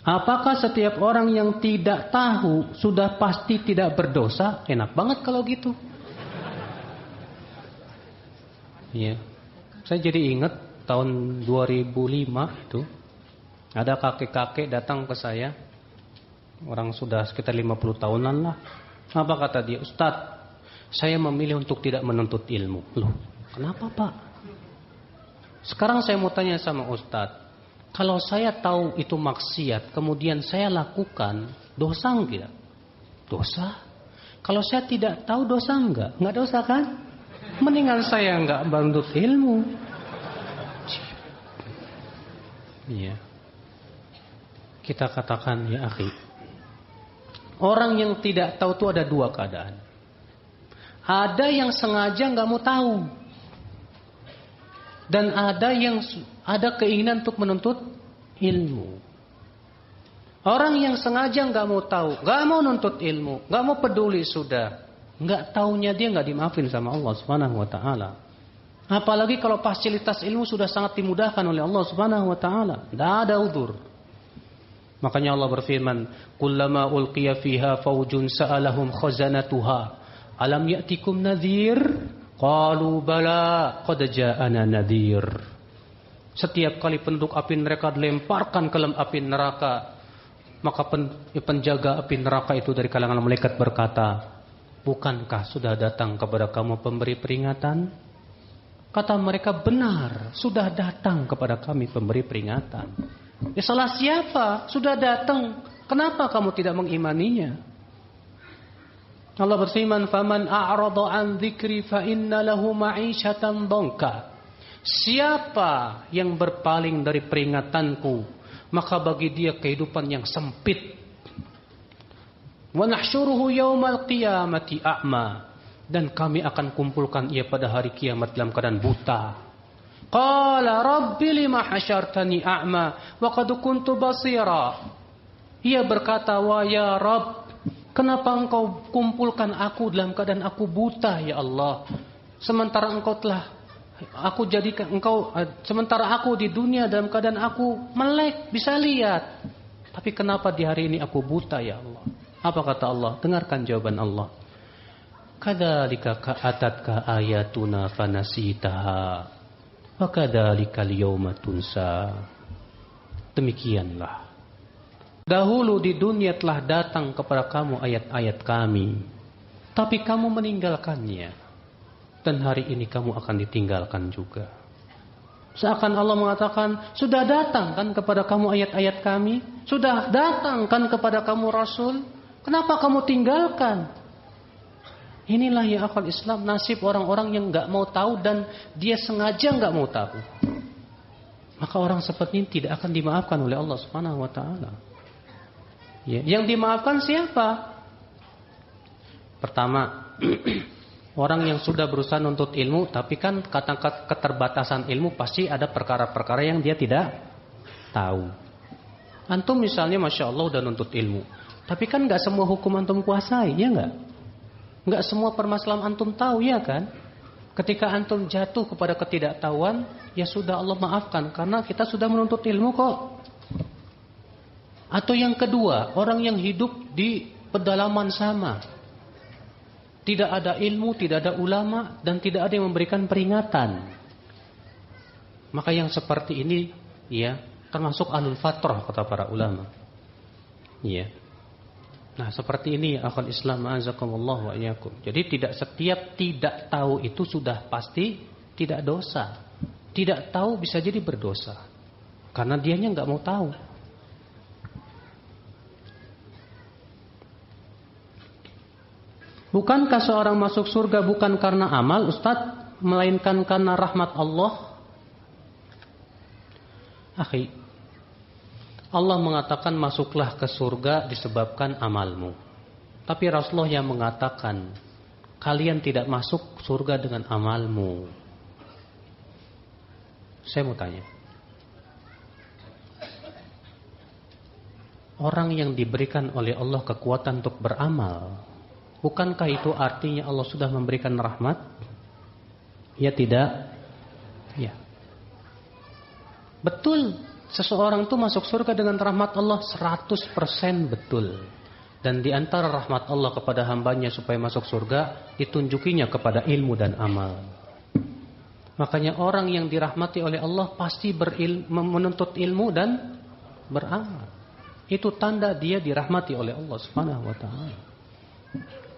Apakah setiap orang yang tidak tahu sudah pasti tidak berdosa? Enak banget kalau gitu. Iya. Saya jadi ingat tahun 2005 itu ada kakek-kakek datang ke saya. Orang sudah sekitar 50 tahunan lah. Apa kata dia? Ustadz, saya memilih untuk tidak menuntut ilmu. Loh, kenapa Pak? Sekarang saya mau tanya sama Ustadz. Kalau saya tahu itu maksiat, kemudian saya lakukan, dosa enggak? Dosa. Kalau saya tidak tahu, dosa enggak? Enggak dosa kan? Mendingan saya enggak menuntut ilmu. Iya. Kita katakan ya akhi, orang yang tidak tahu itu ada dua keadaan. Ada yang sengaja enggak mau tahu. Dan ada yang ada keinginan untuk menuntut ilmu. Orang yang sengaja nggak mau tahu, nggak mau nuntut ilmu, nggak mau peduli sudah, nggak taunya dia nggak dimaafin sama Allah Subhanahu Wa Taala. Apalagi kalau fasilitas ilmu sudah sangat dimudahkan oleh Allah Subhanahu Wa Taala, nggak ada udzur. Makanya Allah berfirman, "Kullama ulqiya fiha faujun sa'alahum khazanatuha, alam ya'tikum nadhir?" Qalu bala qad ja'ana nadhir. Setiap kali penduduk api neraka dilemparkan ke dalam api neraka, maka penjaga api neraka itu dari kalangan malaikat berkata, bukankah sudah datang kepada kamu pemberi peringatan? Kata mereka, benar, sudah datang kepada kami pemberi peringatan. Ya salah siapa? Sudah datang. Kenapa kamu tidak mengimaninya? Allah berfirman, "Faman a'rada 'an dzikri fa inna lahu ma'isyatan dhanka." Siapa yang berpaling dari peringatanku, maka bagi dia kehidupan yang sempit. Wa nahsyuruhu yaumal qiyamati a'ma. Dan kami akan kumpulkan ia pada hari kiamat dalam keadaan buta. Qala rabbi lima hasyartani a'ma wa qad kuntu basira. Ia berkata, "Wa ya Rabb, kenapa engkau kumpulkan aku dalam keadaan aku buta ya Allah? Sementara engkau telah aku jadikan engkau, sementara aku di dunia dalam keadaan aku melek, bisa lihat. Tapi kenapa di hari ini aku buta ya Allah?" Apa kata Allah? Dengarkan jawaban Allah. Kadzalika ka'atatka ayatuna fanasitaha wa kadzalikal yauma tunsa. Demikianlah. Dahulu di dunia telah datang kepada kamu ayat-ayat kami, tapi kamu meninggalkannya. Dan hari ini kamu akan ditinggalkan juga. Seakan Allah mengatakan, sudah datang kan kepada kamu ayat-ayat kami? Sudah datang kan kepada kamu Rasul? Kenapa kamu tinggalkan? Inilah ya akal Islam, nasib orang-orang yang gak mau tahu dan dia sengaja gak mau tahu. Maka orang seperti ini tidak akan dimaafkan oleh Allah Subhanahu wa ta'ala. Ya, yang dimaafkan siapa? Pertama, orang yang sudah berusaha nuntut ilmu, tapi kan kata keterbatasan ilmu pasti ada perkara-perkara yang dia tidak tahu. Antum misalnya Masya Allah udah nuntut ilmu, tapi kan gak semua hukum antum kuasai, ya gak? Gak semua permasalahan antum tahu, ya kan? Ketika antum jatuh kepada ketidaktahuan, ya sudah Allah maafkan, karena kita sudah menuntut ilmu kok. Atau yang kedua, orang yang hidup di pedalaman sama, tidak ada ilmu, tidak ada ulama, dan tidak ada yang memberikan peringatan. Maka yang seperti ini, ya, termasuk ahlul fatrah kata para ulama. Ya. Nah, seperti ini akal Islam azakumullah wa iyyakum. Jadi tidak setiap tidak tahu itu sudah pasti tidak dosa. Tidak tahu bisa jadi berdosa. Karena dianya enggak mau tahu. Bukankah seorang masuk surga bukan karena amal, Ustaz, melainkan karena rahmat Allah? Akhi, Allah mengatakan masuklah ke surga disebabkan amalmu. Tapi Rasulullah yang mengatakan kalian tidak masuk surga dengan amalmu. Saya mau tanya, orang yang diberikan oleh Allah kekuatan untuk beramal, bukankah itu artinya Allah sudah memberikan rahmat? Ya tidak? Ya. Betul. Seseorang itu masuk surga dengan rahmat Allah 100% betul. Dan di antara rahmat Allah kepada hambanya supaya masuk surga, ditunjukinya kepada ilmu dan amal. Makanya orang yang dirahmati oleh Allah pasti menuntut ilmu dan beramal. Itu tanda dia dirahmati oleh Allah Subhanahu wa ta'ala.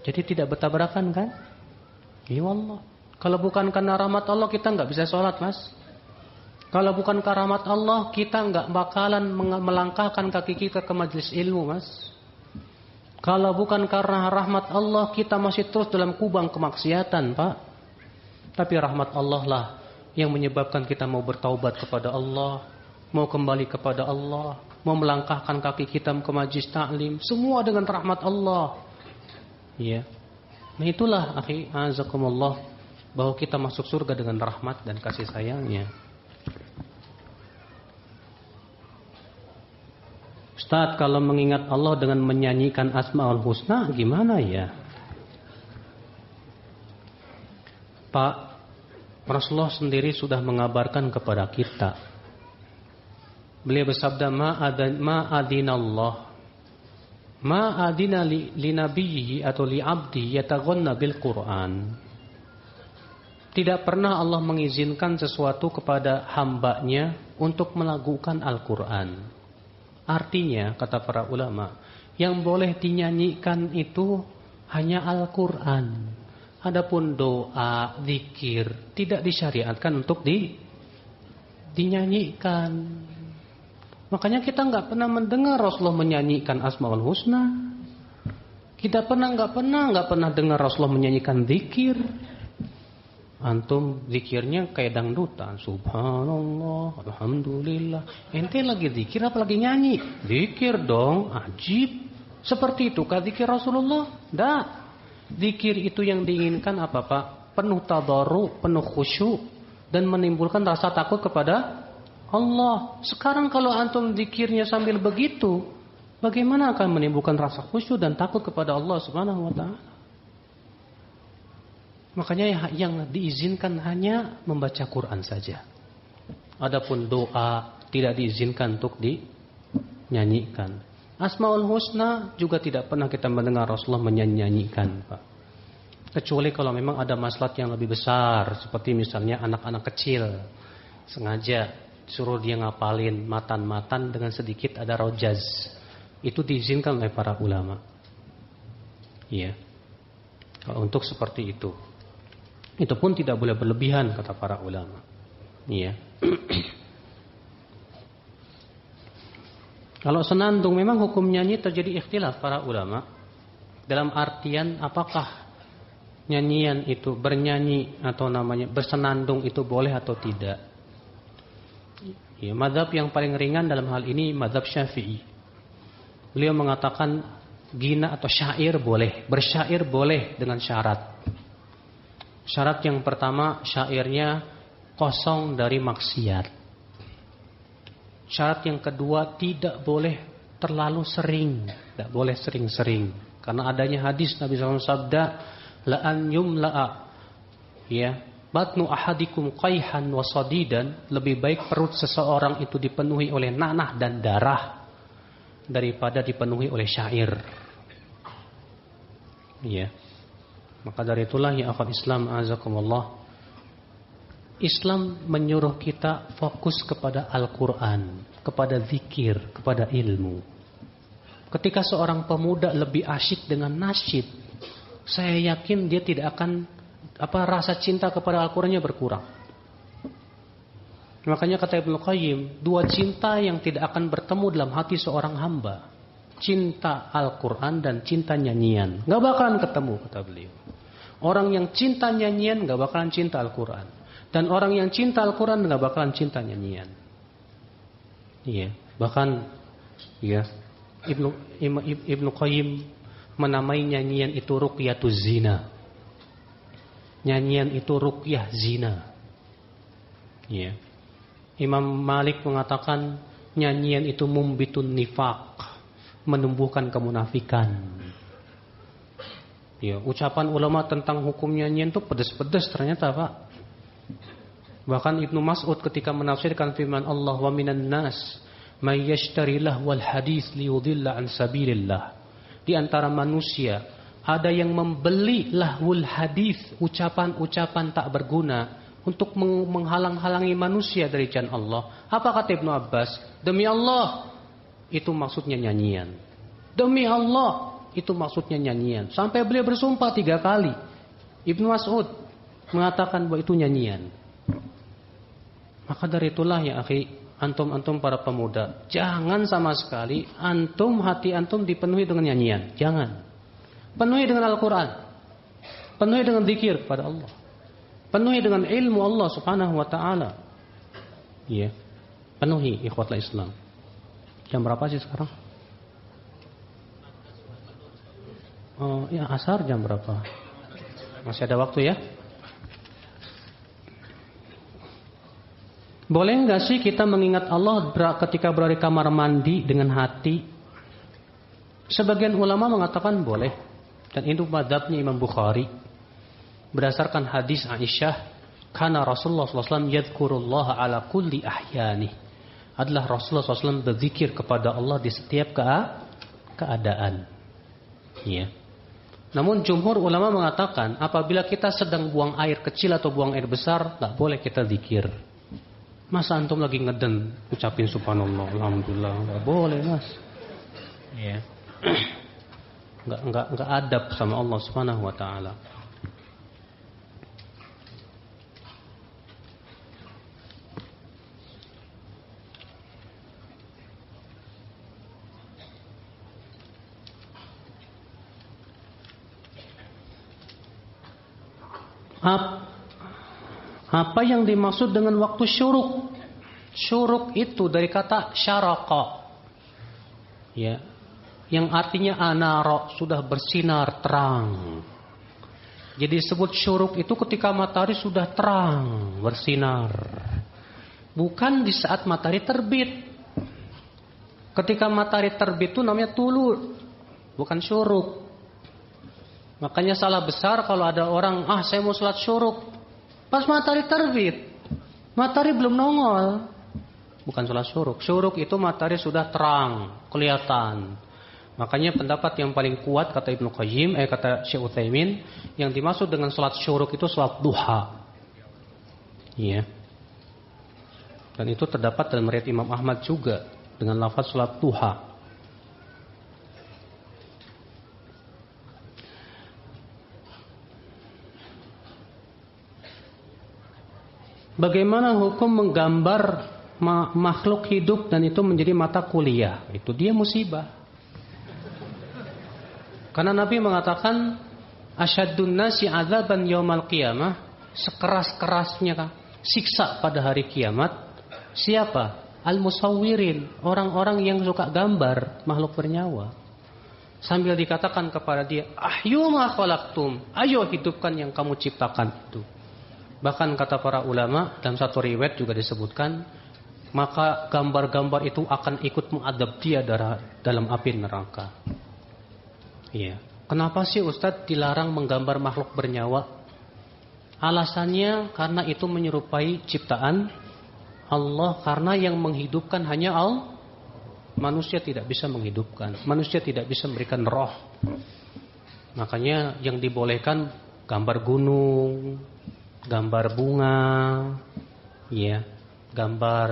Jadi tidak bertabrakan kan? Ya Allah. Kalau bukan karena rahmat Allah kita nggak bisa sholat, Mas. Kalau bukan karena rahmat Allah kita nggak bakalan melangkahkan kaki kita ke majelis ilmu, Mas. Kalau bukan karena rahmat Allah kita masih terus dalam kubang kemaksiatan, Pak. Tapi rahmat Allah lah yang menyebabkan kita mau bertaubat kepada Allah, mau kembali kepada Allah, mau melangkahkan kaki kita ke majelis taklim, semua dengan rahmat Allah. Ya. Nah itulah akhi azakumullah, bahwa kita masuk surga dengan rahmat dan kasih sayangnya. Ustaz, kalau mengingat Allah dengan menyanyikan Asmaul Husna gimana ya? Pak, Rasulullah sendiri sudah mengabarkan kepada kita. Beliau bersabda, Ma adina li nabiyhi atau li abdi yataghanna bil Quran. Tidak pernah Allah mengizinkan sesuatu kepada hambanya untuk melakukan Al-Quran. Artinya, kata para ulama, yang boleh dinyanyikan itu hanya Al-Quran. Adapun doa, zikir, tidak disyariatkan untuk dinyanyikan. Makanya kita nggak pernah mendengar Rasulullah menyanyikan Asmaul Husna. Kita nggak pernah dengar Rasulullah menyanyikan zikir. Antum zikirnya kayak dangdutan, subhanallah, alhamdulillah. Ente lagi zikir apa lagi nyanyi? Zikir dong, ajib. Seperti itu kah zikir Rasulullah? Tidak. Zikir itu yang diinginkan apa Pak? Penuh tadarru, penuh khusyuk, dan menimbulkan rasa takut kepada Allah. Sekarang kalau antum zikirnya sambil begitu, bagaimana akan menimbulkan rasa khusyuk dan takut kepada Allah Subhanahu wa taala? Makanya yang diizinkan hanya membaca Quran saja. Adapun doa tidak diizinkan untuk dinyanyikan. Asmaul Husna juga tidak pernah kita mendengar Rasulullah menyanyikan, Pak. Kecuali kalau memang ada maslahat yang lebih besar, seperti misalnya anak-anak kecil sengaja suruh dia ngapalin matan-matan dengan sedikit ada rojaz. Itu diizinkan oleh para ulama. Iya. Kalau untuk seperti itu. Itu pun tidak boleh berlebihan kata para ulama. Iya. Kalau senandung memang hukum nyanyi terjadi ikhtilaf para ulama. Dalam artian apakah nyanyian itu bernyanyi atau namanya bersenandung itu boleh atau tidak. Ya, mazhab yang paling ringan dalam hal ini mazhab Syafi'i. Beliau mengatakan gina atau syair boleh, bersyair boleh dengan syarat. Syarat yang pertama, syairnya kosong dari maksiat. Syarat yang kedua, tidak boleh terlalu sering, tidak boleh sering-sering. Karena adanya hadis Nabi SAW sabda, la'an yumla'a, ya, batnu ahadikum qayhan wa sadidan, lebih baik perut seseorang itu dipenuhi oleh nanah dan darah daripada dipenuhi oleh syair. Ya. Maka dari itulah ya akhwat Islam azakumullah, Islam menyuruh kita fokus kepada Al-Quran, kepada zikir, kepada ilmu. Ketika seorang pemuda lebih asyik dengan nasyid, saya yakin dia tidak akan rasa cinta kepada Al-Qurannya berkurang. Makanya kata Ibnu Qayyim, dua cinta yang tidak akan bertemu dalam hati seorang hamba, cinta Al-Quran dan cinta nyanyian, gak bakalan ketemu kata beliau. Orang yang cinta nyanyian gak bakalan cinta Al-Quran, dan orang yang cinta Al-Quran gak bakalan cinta nyanyian. Iya, bahkan ya Ibnu Qayyim menamai nyanyian itu ruqyatuz zina. Nyanyian itu ruqyah zina. Iya. Imam Malik mengatakan nyanyian itu mumbitun nifaq, menumbuhkan kemunafikan. Ya, ucapan ulama tentang hukum nyanyian itu pedas-pedas ternyata, Pak. Bahkan Ibnu Mas'ud ketika menafsirkan firman Allah, wa minan nas may yashtari lahwal hadis liyudilla an sabilillah. Di antara manusia ada yang membeli lahwul hadis, ucapan-ucapan tak berguna untuk menghalang-halangi manusia dari jalan Allah. Apa kata Ibnu Abbas? Demi Allah, itu maksudnya nyanyian. Demi Allah, itu maksudnya nyanyian. Sampai beliau bersumpah 3 kali. Ibnu Mas'ud mengatakan bahwa itu nyanyian. Maka dari itulah ya akhi, antum para pemuda, jangan sama sekali hati antum dipenuhi dengan nyanyian. Jangan. Penuhi dengan Al-Quran, penuhi dengan zikir kepada Allah, penuhi dengan ilmu Allah subhanahu wa ta'ala. Ya, penuhi ikhwatul Islam. Jam berapa sih sekarang? Ya asar jam berapa? Masih ada waktu ya? Boleh nggak sih kita mengingat Allah ketika berada di kamar mandi dengan hati? Sebagian ulama mengatakan boleh, dan itu mazhabnya Imam Bukhari berdasarkan hadis Aisyah, karena Rasulullah SAW yadhkurullaha ala kulli ahyani. Adalah Rasulullah SAW berzikir kepada Allah di setiap keadaan. Ya. Namun jumhur ulama mengatakan apabila kita sedang buang air kecil atau buang air besar, tak boleh kita zikir. Masa antum lagi ngeden ucapin subhanallah, alhamdulillah, nggak boleh mas. Ya. Nggak adab sama Allah subhanahu wa ta'ala. Apa yang dimaksud dengan waktu syuruk? Syuruk itu dari kata syaraqa, ya, yang artinya anara, sudah bersinar terang. Jadi disebut syuruk itu ketika matahari sudah terang, bersinar. Bukan di saat matahari terbit. Ketika matahari terbit itu namanya tulu, bukan syuruk. Makanya salah besar kalau ada orang, saya mau sholat syuruk pas matahari terbit, matahari belum nongol. Bukan sholat syuruk. Syuruk itu matahari sudah terang, kelihatan. Makanya pendapat yang paling kuat kata Ibnu Qayyim, kata Syekh Utsaimin, yang dimaksud dengan sholat syuruk itu sholat duha. Iya. Dan itu terdapat dalam riwayat Imam Ahmad juga dengan lafaz sholat duha. Bagaimana hukum menggambar makhluk hidup dan itu menjadi mata kuliah? Itu dia musibah. Karena Nabi mengatakan asyaddun nasi adzaban yaumal qiyamah, sekeras-kerasnya siksa pada hari kiamat siapa? Al-musawwirin, orang-orang yang suka gambar makhluk bernyawa. Sambil dikatakan kepada dia, ahyu ma khalaqtum, ayo hidupkan yang kamu ciptakan itu. Bahkan kata para ulama dalam satu riwayat juga disebutkan, maka gambar-gambar itu akan ikut mengadab dia dalam api neraka. Iya. Kenapa sih Ustadz dilarang menggambar makhluk bernyawa? Alasannya karena itu menyerupai ciptaan Allah, karena yang menghidupkan hanya Allah. Manusia tidak bisa menghidupkan, manusia tidak bisa memberikan roh. Makanya yang dibolehkan gambar gunung, gambar bunga, ya, gambar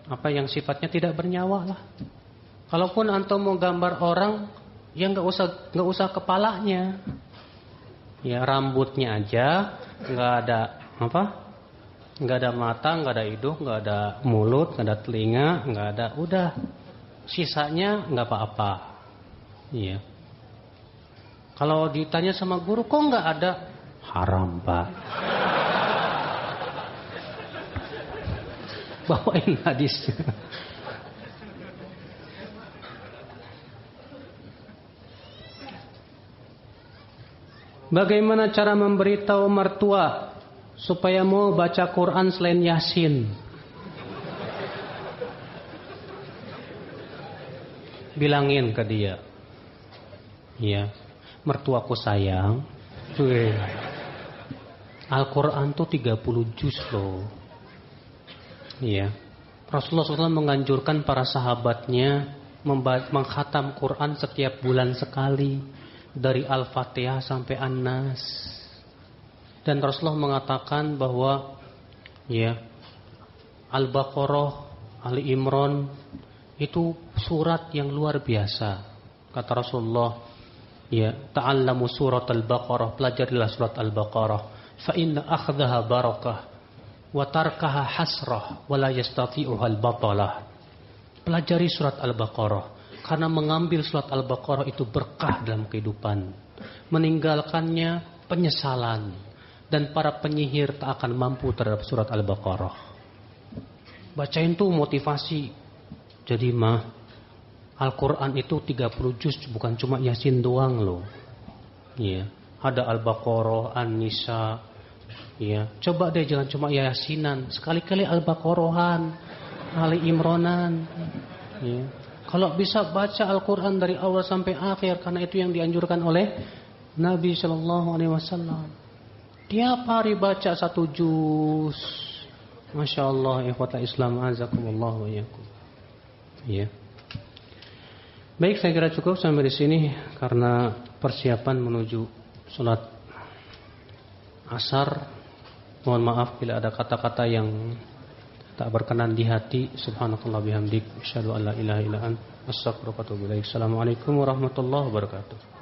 apa yang sifatnya tidak bernyawa lah. Kalaupun antum mau gambar orang, ya nggak usah kepalanya, ya rambutnya aja, nggak ada apa, nggak ada mata, nggak ada hidung, nggak ada mulut, nggak ada telinga, nggak ada, udah, sisanya nggak apa-apa, iya. Kalau ditanya sama guru, kok nggak ada? Haram, Pak. Bawain hadisnya. Bagaimana cara memberitahu mertua supaya mau baca Quran selain Yasin? Bilangin ke dia, ya, mertuaku sayang, Al-Quran tuh 30 juz loh. Iya. Rasulullah SAW menganjurkan para sahabatnya mengkhatam Quran setiap bulan sekali, dari Al-Fatihah sampai An-Nas. Dan Rasulullah mengatakan bahwa ya, Al-Baqarah, Ali Imran itu surat yang luar biasa. Kata Rasulullah, ya, ta'allamu surat Al-Baqarah, pelajarilah surat Al-Baqarah, fa inna akhdaha barakah wa tarkaha hasrah wa la yastati'uha al-batalah. Pelajari surat Al-Baqarah, karena mengambil surat Al-Baqarah itu berkah dalam kehidupan, meninggalkannya penyesalan, dan para penyihir tak akan mampu terhadap surat Al-Baqarah. Bacain tuh motivasi. Jadi Al-Quran itu 30 juz, bukan cuma Yasin doang loh. Iya, ada Al-Baqarah, An-Nisa. Ya, coba deh jangan cuma Yasinan, sekali-kali Al-Baqarahan, Ali Imranan. Ya. Kalau bisa baca Al-Quran dari awal sampai akhir, karena itu yang dianjurkan oleh Nabi Shallallahu Alaihi Wasallam. Tiap hari baca 1 juz. Masya Allah, ikhwata Islam, azakumullah wa iyyakum. Ya. Baik, saya kira cukup sampai di sini karena persiapan menuju sholat asar. Mohon maaf bila ada kata-kata yang tak berkenan di hati. Subhanakallah bihamdik, asyhadu an la ilaha illa anta, astaghfiruka wa atubu ilaik. Assalamualaikum warahmatullahi wabarakatuh.